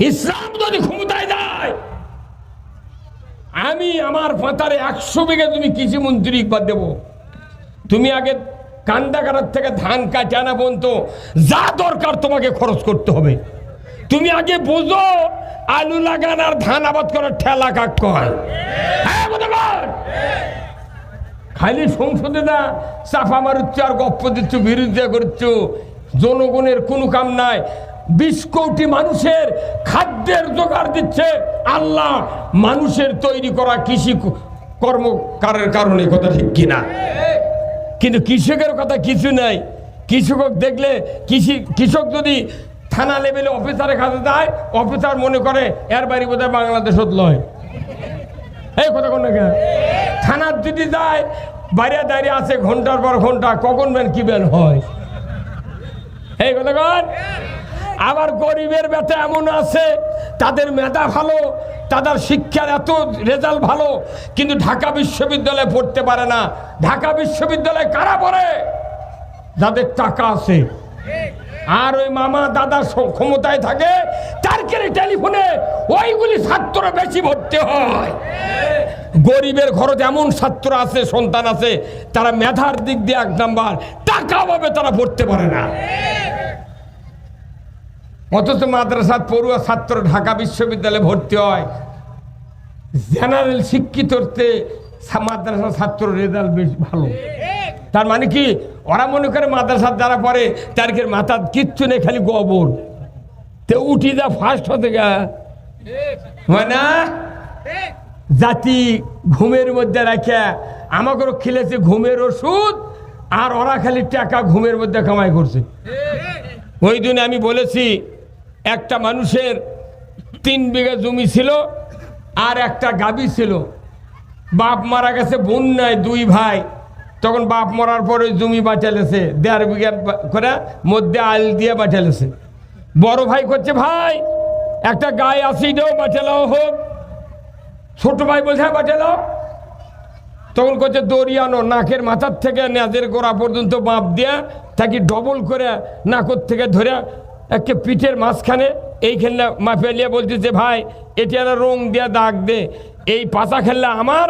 ইসলাম যদি ক্ষমতায় যায়, আমি আমার পাতারে 100 বিঘা জমি কৃষিমন্ত্রী দেব। তুমি আগে কান্দাগার থেকে ধান কাটে আনা পর্যন্ত যা দরকার তোমাকে খরচ করতে হবে। তুমি আগে বোঝো আলু লাগান আর ধান আবাদ করার ঠেলা কাক কয়। খালি সংসদে না চাপা মারুচ্ছ আর গপ্প দিচ্ছ, বিরোধিতা করছো, জনগণের কোনো কাম নাই, 20 কোটি মানুষের খাদ্যের জোগাড় দিচ্ছে আল্লাহ মানুষের তৈরি করা কৃষি কর্মকারের কারণে। কথা ঠিক কিনা? কিন্তু কৃষকের কথা কিছু নাই। কৃষক দেখলে কৃষক যদি থানা লেভেলে অফিসারের কাছে যায়, অফিসার মনে করে এর বাড়ি বোধহয় বাংলাদেশত লয়। এই কথা কোন না, থানার যদি যায় বাইরে দাঁড়িয়ে আছে ঘন্টার পর ঘন্টা, কখন বেন কি বেন হয়। এই কথা কন। আবার গরিবের বেটা এমন আছে তাদের মেধা ভালো, তাদের শিক্ষার এত রেজাল্ট ভালো, কিন্তু ঢাকা বিশ্ববিদ্যালয়ে পড়তে পারে না। ঢাকা বিশ্ববিদ্যালয়ে কারা পড়ে? যাদের টাকা আছে। আর ওই মামা দাদা ক্ষমতায় থাকে, তার টেলিফোনে ওইগুলি ছাত্র বেশি ভর্তি হয়। গরিবের ঘরে এমন ছাত্র আছে, সন্তান আছে, তারা মেধার দিক দিয়ে 1 নাম্বার, টাকা অভাবে তারা পড়তে পারে না। অথচ মাদ্রাসার পড়ুয়া ছাত্র ঢাকা বিশ্ববিদ্যালয়ে ভর্তি হয়। জেনারেল শিক্ষিততে মাদ্রাসার ছাত্র রেজাল্ট বেশ ভালো। তার মানে কি, ওরা মনে করে মাদ্রাসার যারা পড়ে তার মাথার কিচ্ছু নেই, খালি গোবর। তো উঠি যা ফার্স্ট হতে গা মানে জাতি ঘুমের মধ্যে রাখে আমাকেও খেলেছে ঘুমের ওষুধ, আর ওরা খালি টাকা ঘুমের মধ্যে কামাই করছে। ওই দিনে আমি বলেছি, একটা মানুষের 3 বিঘা জমি ছিল আর একটা গাভী ছিল। বাপ মারা গেছে, বোন নাই, 2 ভাই। তখন বাপ মরার পর ওই জমি বাঁচালেছে, 1.5 বিঘা করে মধ্যে আল দিয়ে বাঁচালেছে। বড় ভাই করছে, ভাই একটা গায়ে আসি দেও, বাঁচালাও হোক। ছোট ভাই বলছে হ্যাঁ বাঁচালাও। তখন করছে দড়িয়ানো, নাকের মাথার থেকে নেজের গোড়া পর্যন্ত বাঁপ দিয়া তাকে ডবল করে নাকর থেকে ধরে একটা পিঠের মাঝখানে এইখানে মাফিয়া নিয়ে বলতেছে, ভাই এটি একটা রং দিয়া দাগ দে, এই পাতা খেললে আমার,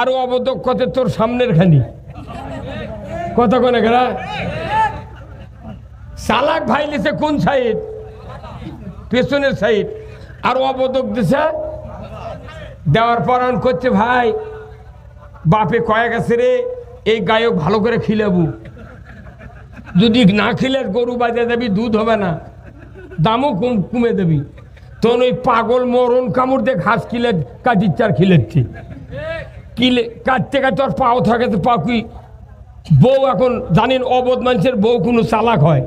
আরো অবদক্ষতে তোর সামনের খানি। কথা কোনে গেলা চালাক ভাই লিছে কোন সাইড? পেছনের সাইড। আর অবদক দিছে দেওয়ার পর করছে, ভাই বাপে কয়েক আছে রে, এই গায়ক ভালো করে খিলাবু, যদি না খিলে গরু বাজে যাবি, দুধ হবে না, দামও কমে দেবি। তখন ওই পাগল মরণ কামড় দিয়ে ঘাস কিলে কাটির চার খিলেছি, কিলে কাটতে কাটতে ওর পাও থাকে, তো পাকুই বউ। এখন জানেন অবধ মানুষের বউ কোনো চালাক হয়।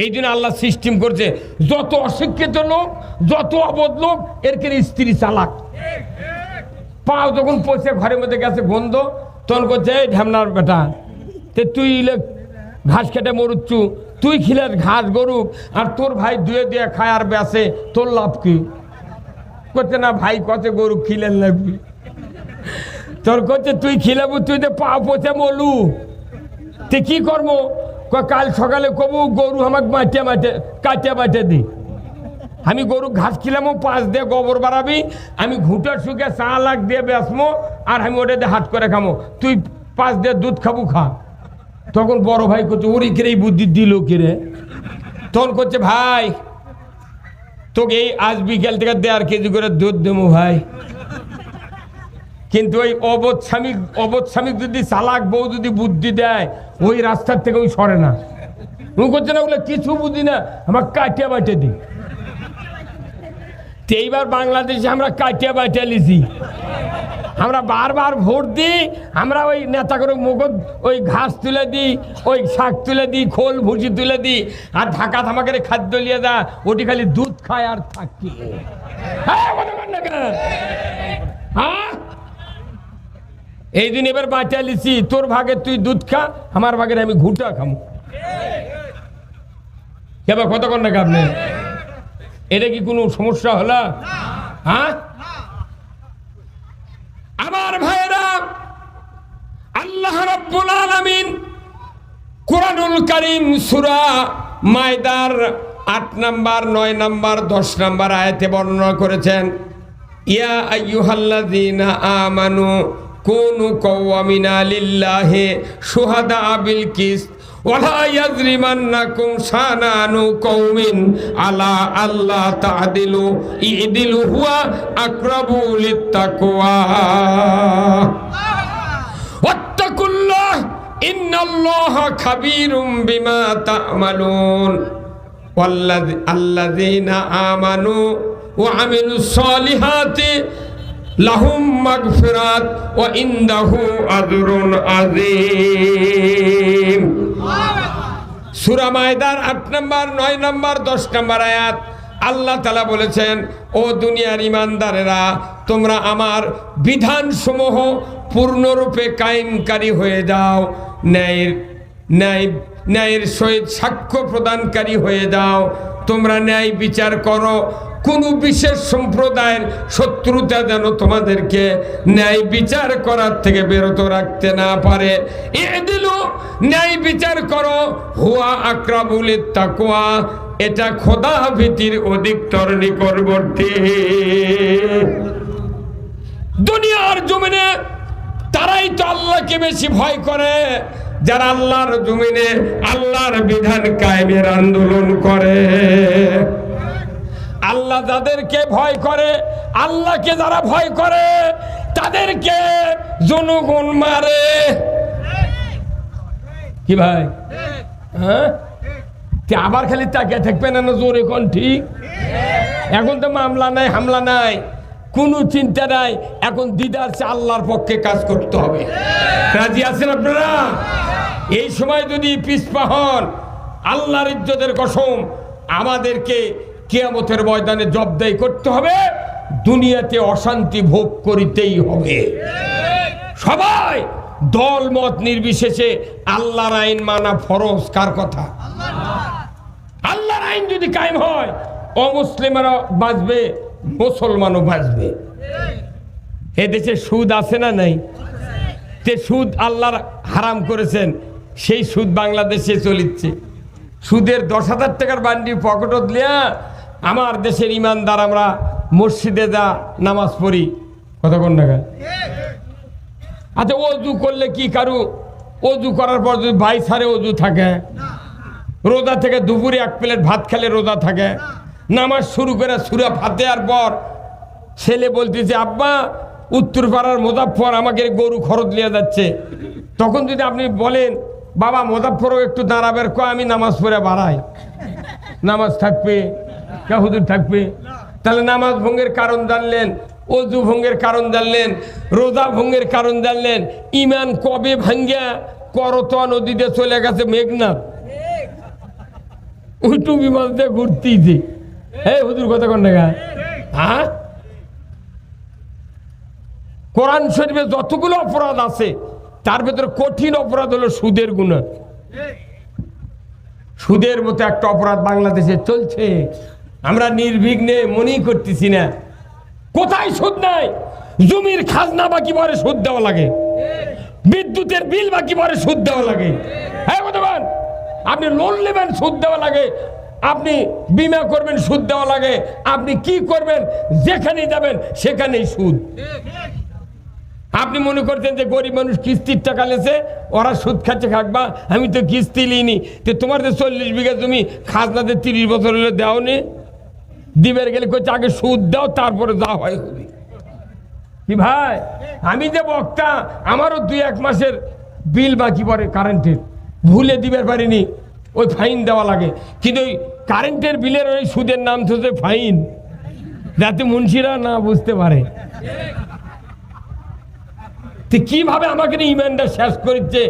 এই জন্য আল্লাহ সিস্টেম করছে, যত অশিক্ষিত লোক, যত অবধ লোক, এর স্ত্রী চালাক। পাও যখন পচে ঘরের মধ্যে গেছে গন্ধ, তখন করছে এই ঢ্যামনার বেটা, তুই ঘাস খেটে মরুচ্ছু, তুই খিলে ঘাস গরুক, আর তোর ভাই দুয়ে দিয়ে খায় আর বেসে, তোর লাভ কি? করছে না ভাই কত গরু খিলেন লাগবি। তোর করছে তুই খিলাবু, তুই তো পা পচে মলু, তে কি করবো? কাল সকালে কবু গরু আমাকে মাটিয়ে মাটিয়ে কাটিয়ে বাটিয়ে দি। আমি গরু ঘাস খিলামো, 5 দিয়ে গোবর বাড়াবি, আমি ঘুঁটার শুকে 4 লাখ দিয়ে বেসমো, আর আমি ওটা দিয়ে হাট করে খামো, তুই 5 দিয়ে দুধ খাবো, খা। তখন বড় ভাই করছে, ওরে কিরে এই বুদ্ধি দিল কিরে? তখন করছে, ভাই তোকে এই আজ বিকেল থেকে 1.5 কেজি করে দুধ দেবো ভাই। কিন্তু ওই অবধ স্বামী যদি চালাক বউ যদি বুদ্ধি দেয়, ওই রাস্তার থেকে ওই সরে না। ও করছে না, ওগুলো কিছু বুঝি না, আমার কাটিয়া বাটিয়ে দিই। এইবার বাংলাদেশে আমরা কাটিয়া বাটিয়া লিছি, আমরা বারবার ভোট দিই, আমরা ওই নেতা করে মগজ ওই ঘাস তুলে দিই, ওই শাক তুলে দিই, খোল ভুসি তুলে দিই, আর ঢাকা ধামাকে খাদ্য নিয়ে যা, ওটি খালি দুধ খায় আর থাকি। এই দিন এবার বাঁচিয়ে লিছি, তোর ভাগে তুই দুধ খা, আমার ভাগের আমি ঘুটা খামো। এবার কতক্ষণ না আপনি, এটা কি কোনো সমস্যা হলো? হ্যাঁ আমার ভাইরা, আল্লাহ রাব্বুল আলামিন কুরআনুল কারীম সূরা মায়দার 8 নাম্বার, 9 নাম্বার, 10 নাম্বার আয়াতে বর্ণনা করেছেন, ইয়া আইয়ুহাল্লাযীনা আমানু কুনু কাওয়ামিনা লিল্লাহি শুহাদা বিল কিসত ওয়ালা ইয়াজরিমান্নাকুম শানানু কওমিন আলা আল্লাহ তা'দিলু ইদিলু হুয়া আকরাবু লিত্তাকওয়া ওয়াত্তাকুল্লাহ ইন্নাল্লাহা খাবীরুম বিমা তা'মালুন আল্লাযীনা আমানু ওয়া আমিলুস সালিহাতি লাহুম মাগফিরাত ওয়া ইনদাহু আজরুন আযীম। সূরা মায়দার 8 নম্বর, 9 নম্বর, 10 নম্বর আয়াত আল্লাহ তাআলা বলেছেন, ও দুনিয়ার ঈমানদারেরা, তোমরা আমার বিধানসমূহ পূর্ণরূপে কায়েমকারী হয়ে যাও, ন্যায়ের সহিত সাক্ষ্য প্রদানকারী হয়ে যাও, তোমরা ন্যায় বিচার করো, কোনো বিশেষ সম্প্রদায়ের শত্রুতা যেন তোমাদেরকে ন্যায় বিচার করার থেকে বিরত রাখতে না পারে। ইদিলু, ন্যায় বিচার করো, হুয়া আকরাবু লিত্তাকওয়া, এটা খোদা ভীতির অধিকতর নিকটবর্তী। দুনিয়ার জমিনে তারাই তো আল্লাহকে বেশি ভয় করে যারা আল্লাহর জমিনে আল্লাহর বিধান কায়েমের আন্দোলন করে। আল্লাহ যাদেরকে ভয় করে, আল্লাহকে যারা ভয় করে তাদেরকে জনগণ মারে। কি ভাই? হ্যাঁ, আবার খালি তাকিয়ে থাকবে না, জোরে কোন ঠিক? এখন তো মামলা নাই, হামলা নাই, কোনো চিন্তা নাই, এখন দিদার চেয়ে আল্লাহর পক্ষে কাজ করতে হবে। রাজি আছেন আপনারা? এই সময় যদি পিছপা হন, আল্লাহর ইজ্জতের কসম, আমাদেরকে কিয়ামতের ময়দানে জবাবদেহি করতে হবে, দুনিয়াতে অশান্তি ভোগ করিতেই হবে। সবাই দল মত নির্বিশেষে আল্লাহর আইন মানা ফরজ। কার কথা? আল্লাহর আইন যদি কায়েম হয়, অমুসলিমরা বাঁচবে, মুসলমানও বাঁচবে। এ দেশে সুদ আছে না নাই? তে সুদ আল্লাহর হারাম করেছেন, সেই সুদ বাংলাদেশে চলিচ্ছে। সুদের 10,000 টাকার বান্ডি পকেটত লিয়া আমার দেশের ইমানদার আমরা মসজিদে যা নামাজ পড়ি, কতক্ষণ টাকা? আচ্ছা, অজু করলে কি কারু অজু করার পর যদি ভাই সারে অজু থাকে, রোজা থেকে দুপুরে 1 প্লেট ভাত খেলে রোজা থাকে, নামাজ শুরু করে সূরা ফাতিহার পর ছেলে বলতেছে, আব্বা উত্তর পাড়ার মোজাফফর আমাকে গরু খরচ নিয়ে যাচ্ছে, তখন যদি আপনি বলেন, বাবা মোজাফফরও একটু দাঁড়াবের, আমি নামাজ পড়ে বাড়াই, নামাজ থাকবে? কে হুজুর থাকবে? তাহলে নামাজ ভঙ্গের কারণ জানলেন, অজু ভঙ্গের কারণ জানলেন, রোজা ভঙ্গের কারণ জানলেন। ইমান কবে ভাঙ্গিয়া করতোয়া নদীতে চলে গেছে মেঘনাথ, ওই টুপি মাছ দিয়ে ঘুরতেইছে। এই হুজুর কথা কোন টাকা? হ্যাঁ, কোরআন শরীফে যতগুলো অপরাধ আছে তার ভেতরে কঠিন অপরাধ হলো সুদের গুনাহ। সুদের মতো একটা অপরাধ বাংলাদেশে চলছে, আমরা নির্বিঘ্নে মনেই করতেছি না। কোথায় সুদ নাই? জমির খাজনা বাকি পরে সুদ দেওয়া লাগে, বিদ্যুতের বিল বাকি পরে সুদ দেওয়া লাগে। হ্যাঁ বলতেন, আপনি লোন নেবেন সুদ দেওয়া লাগে, আপনি বিমা করবেন সুদ দেওয়া লাগে, আপনি কি করবেন যেখানেই যাবেন সেখানেই সুদ। আপনি মনে করতেন যে গরিব মানুষ কিস্তির টাকা লেছে, ওরা সুদ খাচ্ছে, খাকবা, আমি তো কিস্তি লিনি। তো তোমার যে 40 বিঘা জমি খাজনাতে 30 বছর হলে দেও নি, দিবের গেলে করছে আগে সুদ দাও, তারপরে যা হয় হবে। কি ভাই, আমি যে বক্তা, আমারও 2-1 মাসের বিল বাকি পড়ে কারেন্টের, ভুলে দিবার পারিনি, ওই ফাইন দেওয়া লাগে। কিন্তু ওই কারেন্টের বিলের ওই সুদের নাম হচ্ছে ফাইন, যাতে মুন্সিরা না বুঝতে পারে। কিভাবে আমাকে ইমানটা শেষ করেছে,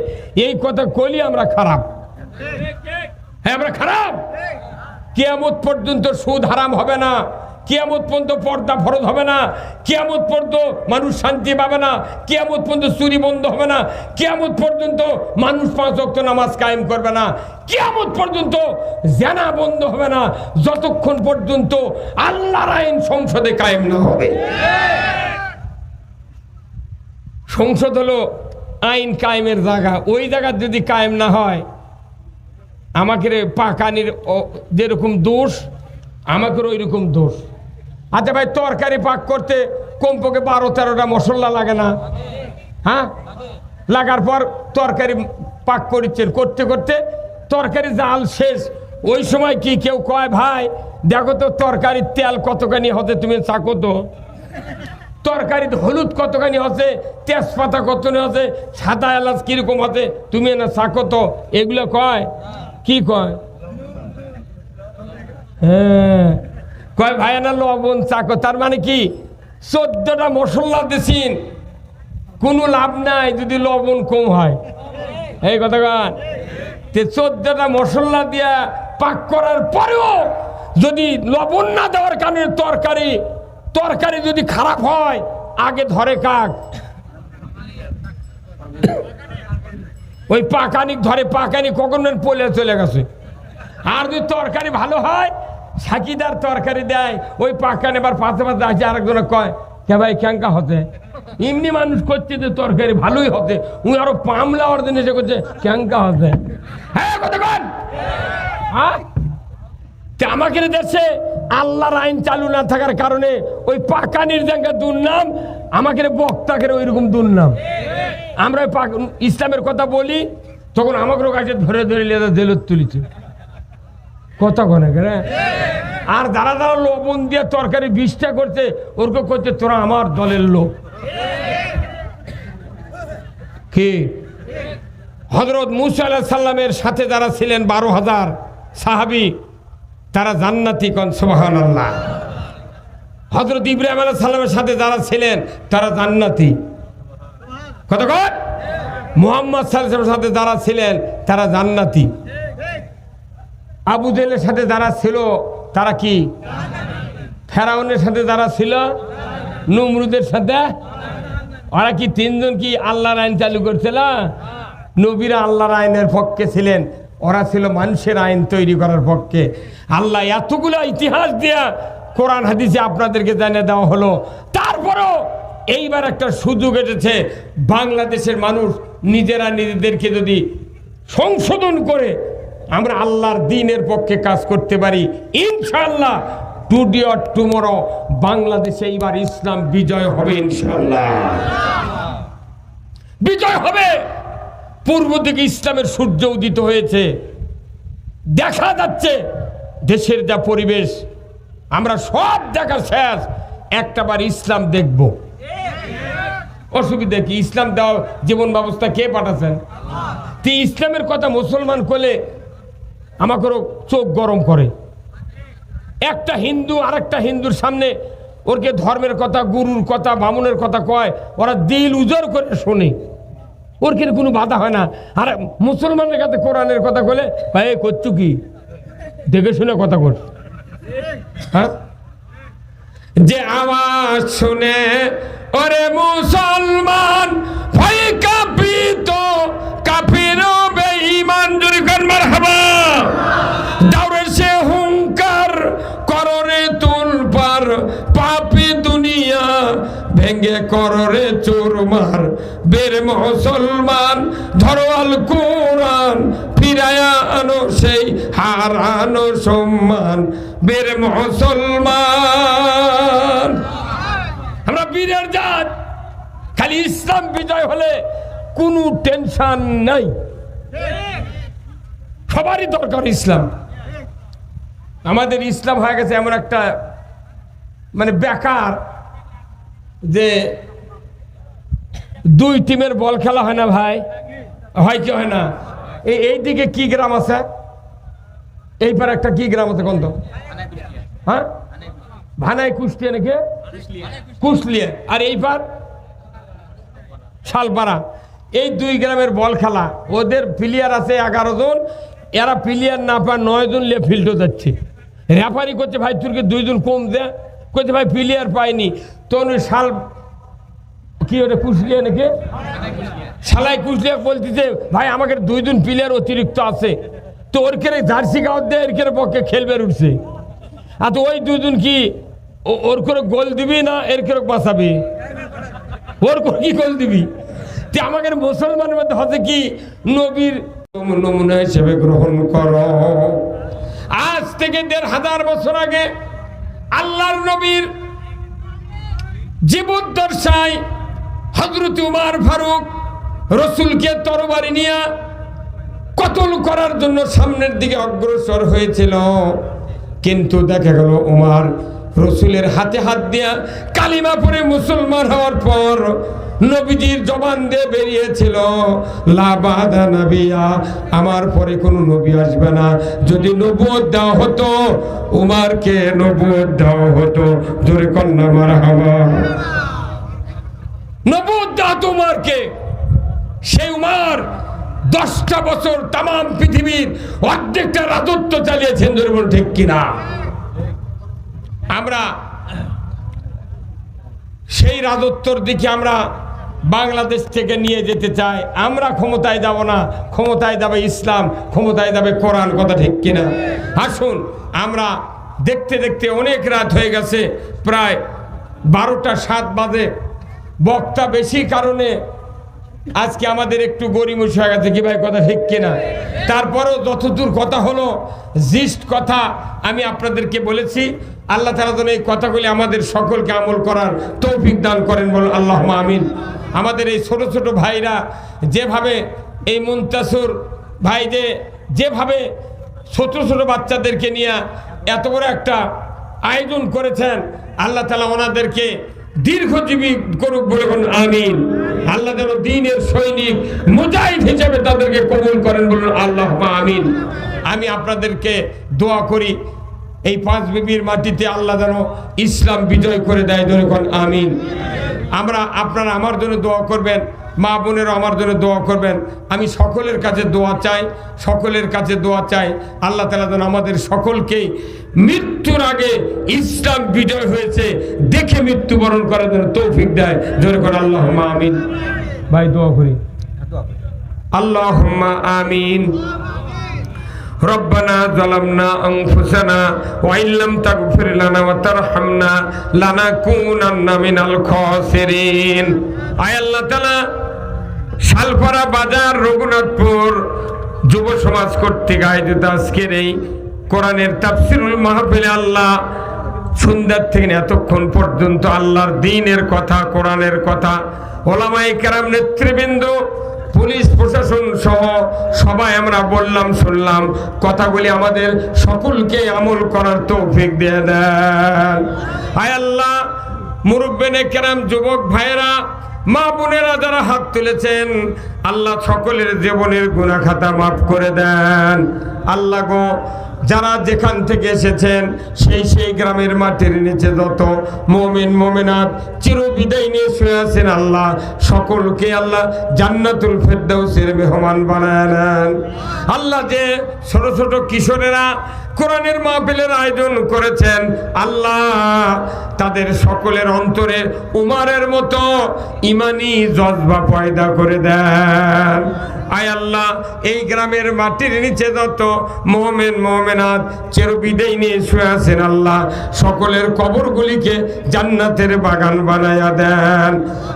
এই কথা কইলে আমরা খারাপ। হ্যাঁ, আমরা খারাপ। কিয়ামত পর্যন্ত সুদ হারাম হবে না, কিয়ামত পর্যন্ত পর্দা ফরজ হবে না, কিয়ামত পর্যন্ত মানুষ শান্তি পাবে না, কিয়ামত পর্যন্ত চুরি বন্ধ হবে না, কিয়ামত পর্যন্ত মানুষ 5 ওয়াক্ত নামাজ কায়েম করবে না, কিয়ামত পর্যন্ত জিনা বন্ধ হবে না, যতক্ষণ পর্যন্ত আল্লাহর আইন সংসদে কায়েম না হবে। সংসদ হলো আইন কায়েমের জায়গা, ওই জায়গা যদি কায়েম না হয়, আমাকে পাকানির যেরকম দোষ, আমাকে ওই রকম দোষ। আচ্ছা ভাই, তরকারি পাক করতে কমপক্ষে 12-13টা মশলা লাগে না? হ্যাঁ, লাগার পর তরকারি পাক করছেন, করতে করতে তরকারি জাল শেষ, ওই সময় কি কেউ কয়, ভাই দেখো তো তরকারির তেল কতখানি হতে, তুমি চাকো তো? তরকারিতে হলুদ কতখানি আছে, তেজপাতা কতখানি আছে, সাদা এলাচ কিরকম আছে, তুমি না চাকো তো, এগুলো কয় কি কয়? হ্যাঁ কয় ভাই না লবণ চাকো। তার মানে কি 14টা মশলা দিছেন, কোনো লাভ নাই যদি লবণ কম হয়। এই কথা গান 14টা মশলা দিয়া পাক করার পরেও যদি লবণ না দেওয়ার কারণে তরকারি যদি খারাপ হয়, আগে ধরে কাক? ওই পাকানি ধরে, পাকানি কখন পলে চলে গেছে। আর যদি তরকারি ভালো হয়, সাকিদার তরকারি দেয়, ওই পাকানি আবার পাশে পাশে আছে, আরেকজন কয় কে ভাই ক্যাঙ্কা হতে, এমনি মানুষ করছে যে তরকারি ভালোই হতে, উনি আরো পামলা অর্জন এসে করছে ক্যাঙ্কা হতে। হ্যাঁ কতক্ষণ আমাকে দেশে আল্লাহর আইন চালু না থাকার কারণে ওই পাকানির জায়গায় দুর্নাম, আমাকে বক্তাকে ওইরকম দুর্নাম। আমরা ইসলামের কথা বলি, তখন আমাকে কাছে ধরে ধরে জেলত তুলিছে কথা কনে। আর যারা যারা লবণ দিয়ে তরকারি বিষটা করছে, ওরকে করছে তোরা আমার দলের লোক। কি হযরত মুসা আলাইহিস সালামের সাথে যারা ছিলেন 12,000 সাহাবী, তারা জান্নাতি, কোন সুবহানাল্লাহ। হযরত ইব্রাহিম আলাইহিস সালামের সাথে যারা ছিলেন তারা জান্নাতি। কতক্ষণ? মুহাম্মদ সাল্লাল্লাহু আলাইহি ওয়াসাল্লামের সাথে যারা ছিলেন তারা জান্নাতি। আবু জেহেলের সাথে যারা ছিল তারা কি? ফেরাউনের সাথে যারা ছিল, নমরুদের সাথে, ওরা কি তিনজন কি আল্লাহর আইন চালু করছিল? নবীরা আল্লাহর আইনের পক্ষে ছিলেন, ওরা ছিল মানুষের আইন তৈরি করার পক্ষে। আল্লাহ এতগুলো ইতিহাস দিয়া কোরআন হাদিসে আপনাদেরকে জানিয়ে দেওয়া হলো। তারপরও এইবার একটা সুযোগ এসেছে, বাংলাদেশের মানুষ নিজেরা নিজেদেরকে যদি সংশোধন করে আমরা আল্লাহর দ্বীনের পক্ষে কাজ করতে পারি, ইনশাআল্লাহ টুডে অর টুমরো বাংলাদেশে এইবার ইসলাম বিজয় হবে, ইনশাআল্লাহ বিজয় হবে। পূর্ব দিকে ইসলামের সূর্য উদিত হয়েছে, দেখা যাচ্ছে দেশের যা পরিবেশ, আমরা সব দেখা শেষ, একটাবার ইসলাম দেখব। অসুবিধা কি? ইসলাম দেওয়া জীবন ব্যবস্থা কে পাঠাচ্ছেন? ইসলামের কথা মুসলমান করলে আমাকেও চোখ গরম করে। একটা হিন্দু আর একটা হিন্দুর সামনে ওরকে ধর্মের কথা, গুরুর কথা, বামুনের কথা কয়, ওরা দিল উজর করে শোনে, ওর কিন্তু কোনো বাধা হয় না। আর মুসলমানের কাছে কোরআনের কথা বলে ভাই করছু কি, দেখে শুনে কথা কর। হ্যাঁ, যে আওয়াজ শুনে ওরে মুসলমান ভয় কাঁপিত, কাফির বেঈমান জোরে কর মারহাবা। দাউরে সে হুঙ্কার কররে তুলপার, পাপী দুনিয়া ভেঙ্গে কররে চুরমার। বের মুসলমান ধরো আল কোরআন, ফিরায়া আনো সেই হারানো সম্মান। বের মুসলমান, আমরা বীরের জাত, খালি ইসলাম বিজয় হলে কোনো টেনশন নাই। সবারই দরকার ইসলাম। আমাদের ইসলাম হয়ে গেছে এমন একটা মানে বেকার, যে দুই টিমের বল খেলা হয় না ভাই, হয় কি হয় না? এই দিকে কি গ্রাম আছে, এই পারে একটা কি গ্রাম আছে, কোন তো? হ্যাঁ, ভানাই কুষ্টিয়া নাকি কুশলিয়া, আর এই পার শালপাড়া। এই দুই গ্রামের বল খেলা, ওদের প্লেয়ার আছে 11 জন, এরা প্লেয়ার না পায় 9 জন নিয়ে ফিল্ডে যাচ্ছে। রেফারি করছে ভাই তোরকে 2 জন কম দে, করছে ভাই প্লেয়ার পাইনি। তো শাল কি ওটা কুশলিয়া নাকি শালাই কুশলিয়া বলতেছে ভাই আমাকে 2 জন প্লেয়ার অতিরিক্ত আছে, তো ওর কেড়ে জার্সি গাওয়ার দেয়, এর কেড়ে পক্ষে খেলবে উঠছে। আর তো ওই 2 জন কি ওর করে গোল দিবি না এর কেড়ে বাঁচাবি? ওর করে কি গোল দিবি? তে আমাদের মুসলমানের মধ্যে হচ্ছে কি, নবীর নমুনা হিসেবে গ্রহণ করো। আজ থেকে 1500 বছর আগে আল্লাহর নবীর জীবদ্দশায় হযরত উমর ফারুক রাসূলকে তরবারি নিয়ে কতল করার জন্য সামনের দিকে অগ্রসর হয়েছিল, কিন্তু দেখা গেল উমর রসুলের হাতে হাত দিয়া কালিমা পড়ে মুসলমান হওয়ার পর নবীজির জবান দিয়ে বেরিয়েছিল, লা বাদা নবিয়া, আমার পরে কোনো নবী আসবে না। যদি নবুয়ত দেওয়া হতো উমারকে নবুয়ত দেওয়া হতো। জোরে কন্যা মারহাবা। নবুয়ত দেওয়া হতো উমারকে। সেই উমার 10টা বছর তাম পৃথিবীর অর্ধেকটা রাজত্ব চালিয়েছেন। জোরে বলুন ঠিক কিনা? আমরা সেই রাজত্বর দিকে আমরা বাংলাদেশ থেকে নিয়ে যেতে চাই। আমরা ক্ষমতায় যাব না, ক্ষমতায় যাবে ইসলাম, ক্ষমতায় যাবে কোরআন। কথা ঠিক কিনা? আসুন, আমরা দেখতে দেখতে অনেক রাত হয়ে গেছে, প্রায় 12টা 7 বাজে। বক্তা বেশি কারণে আজকে আমাদের একটু গরিমুষ হয়ে গেছে। কি ভাই কথা ঠিক কিনা? তারপরেও যতদূর কথা হলো জিস্ট কথা আমি আপনাদেরকে বলেছি। আল্লাহ তাআলা যেন এই কথাগুলি আমাদের সকলকে আমল করার তৌফিক দান করেন, বলুন আল্লাহুম্মা আমিন। আমাদের এই ছোট ছোট ভাইরা যেভাবে, এই মুনতাসির ভাই যেভাবে ছোট ছোট বাচ্চাদেরকে নিয়ে এত বড় একটা আয়োজন করেছেন, আল্লাহ তাআলা ওনাদেরকে দীর্ঘজীবী করুক, বলে বলুন আমিন। আল্লাহ যেন দ্বীনের সৈনিক মুজাহিদ হিসেবে তাদেরকে কবুল করেন, বলুন আল্লাহুম্মা আমিন। আমি আপনাদেরকে দোয়া করি, এই 5 বিবির মাটিতে আল্লাহ যেন ইসলাম বিজয় করে দেয়। জনগণ আমিন। আপনারা আমার জন্য দোয়া করবেন, মা বোনেরা আমার জন্য দোয়া করবেন। আমি সকলের কাছে দোয়া চাই, সকলের কাছে দোয়া চাই। আল্লাহ তাআলা যেন আমাদের সকলকেই মৃত্যুর আগে ইসলাম বিজয় হয়েছে দেখে মৃত্যুবরণ করার জন্য তৌফিক দেয়। জোরে করে আল্লাহুম্মা আমিন। ভাই দোয়া করি, আল্লাহুম্মা আমিন। রব্বানা যালামনা আনফুসানা ওয়া ইল্লাম তাগফির লানা ওয়া তারহামনা লানাকুনান্না মিনাল খাসিরিন। আয় আল্লাহ তাআলা, শালপাড়া বাজার রঘুনাথপুর যুব সমাজ কর্তৃক আয়োজিত আজকের এই কোরআনের তাফসীরুল মাহফিলে আল্লাহ সন্ধ্যার থেকে এতক্ষণ পর্যন্ত আল্লাহর দ্বীনের কথা, কোরআনের কথা, ওলামায়ে কেরাম, নেতৃবৃন্দ, পুলিশ প্রশাসন সহ সবাই আমরা বললাম, শুনলাম। কথাগুলি আমাদের সকলকে আমল করার তৌফিক দিয়ে দেন। আয় আল্লাহ, মুরব্বিনে কেরাম, যুবক ভাইয়েরা, মা বোনেরা যারা হাত তুলেছেন, আল্লাহ সকলের জীবনের গুনাহ খাতা মাফ করে দেন। আল্লাহ গো, যারা যেখান থেকে এসেছেন সেই গ্রামের মাটির নিচে যত মুমিন মুমিনাত চিরবিদায় নিয়ে শুয়ে আছেন, আল্লাহ সকলকে আল্লাহ জান্নাতুল ফেরদাউসের মেহমান বানায় নেন। আল্লাহ, যে ছোট ছোট কিশোরেরা কোরআনের মাহফিলের আয়োজন করেছেন, আল্লাহ তাদের সকলের অন্তরে উমারের মতো ইমানি জজবা পয়দা করে দেন। আয় আল্লাহ, এই গ্রামের মাটির নিচে যত মুমিন মুমিনাত চিরবিদায় নিয়ে শুয়ে আছেন, আল্লাহ সকলের কবরগুলিকে জান্নাতের বাগান বানায়া দেন।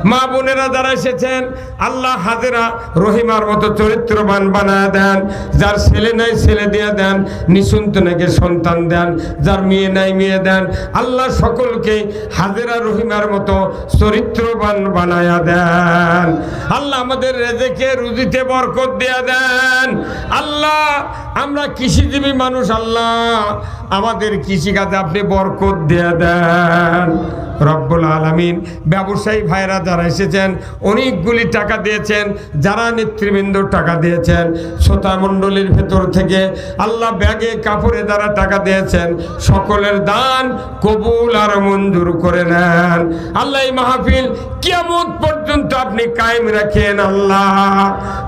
মা বোনেরা যারা এসেছেন, আল্লাহ হাজেরা রহিমার মতো চরিত্রবান বানায়া দেন। যার ছেলে নাই ছেলে দিয়ে দেন, নিঃসন্তানকে সন্তান দেন, যার মেয়ে নাই মেয়ে দেন। আল্লাহ সকলকে হাজেরা রহিমার মতো চরিত্রবান বানায়া দেন। আল্লাহ আমাদের রেজেকে রুজিতে বরকত দিয়ে দেন। আল্লাহ, আমরা কৃষিজীবী মানুষ, আল্লাহ আমাদের কৃষিকাজে আপনি বরকত দিয়ে দেন রব্বুল আলামিন। ব্যবসায়ী ভাইরা যারা এসেছেন অনেকগুলি টাকা দিয়েছেন, যারা নেতৃবৃন্দ টাকা দিয়েছেন, শ্রোতা মণ্ডলীর ভেতর থেকে আল্লাহ ব্যাগে কাপড়ে যারা টাকা দিয়েছেন, সকলের দান কবুল আর মঞ্জুর করে নেন। আল্লাহ এই মাহফিল কিয়ামত পর্যন্ত আপনি কায়েম রাখেন। আল্লাহ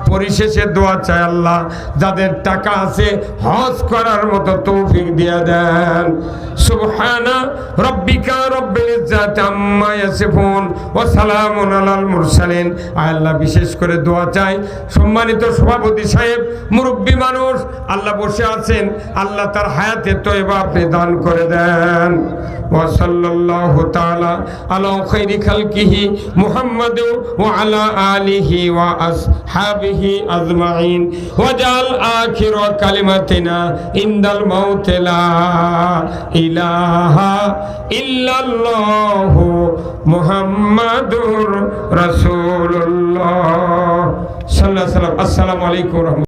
পরিশেষে দোয়া চাই, আল্লাহ যাদের টাকা আছে হজ করার মতো তৌফিক দিয়ে দেন। সুবহানা রাব্বিকা রাব্বিল ইজ্জাতি আম্মা ইয়াসিফুন ওয়া সালামুন আলাল মুরসালিন। আল্লাহ বিশেষ করে দোয়া চাই, সম্মানিত সভাপতি সাহেব, মুরব্বী মানুষ আল্লাহ বসে আছেন, আল্লাহ তার হায়াতে তয়বা আপনি দান করে দেন। ওয়া সাল্লাল্লাহু তাআলা আলা খাইরি খালকিহি মুহাম্মাদ ওয়া আলা আলিহি ওয়া আসহাবিহি আজমাইন। ওয়া জাল আখির কালিমাতিনা ইনদাল মাউত লা ইলাহা ইল্লাল্লাহু মুহাম্মাদুর রাসূলুল্লাহ সাল্লাল্লাহু আলাইহি ওয়া সাল্লাম। আসসালামু আলাইকুম।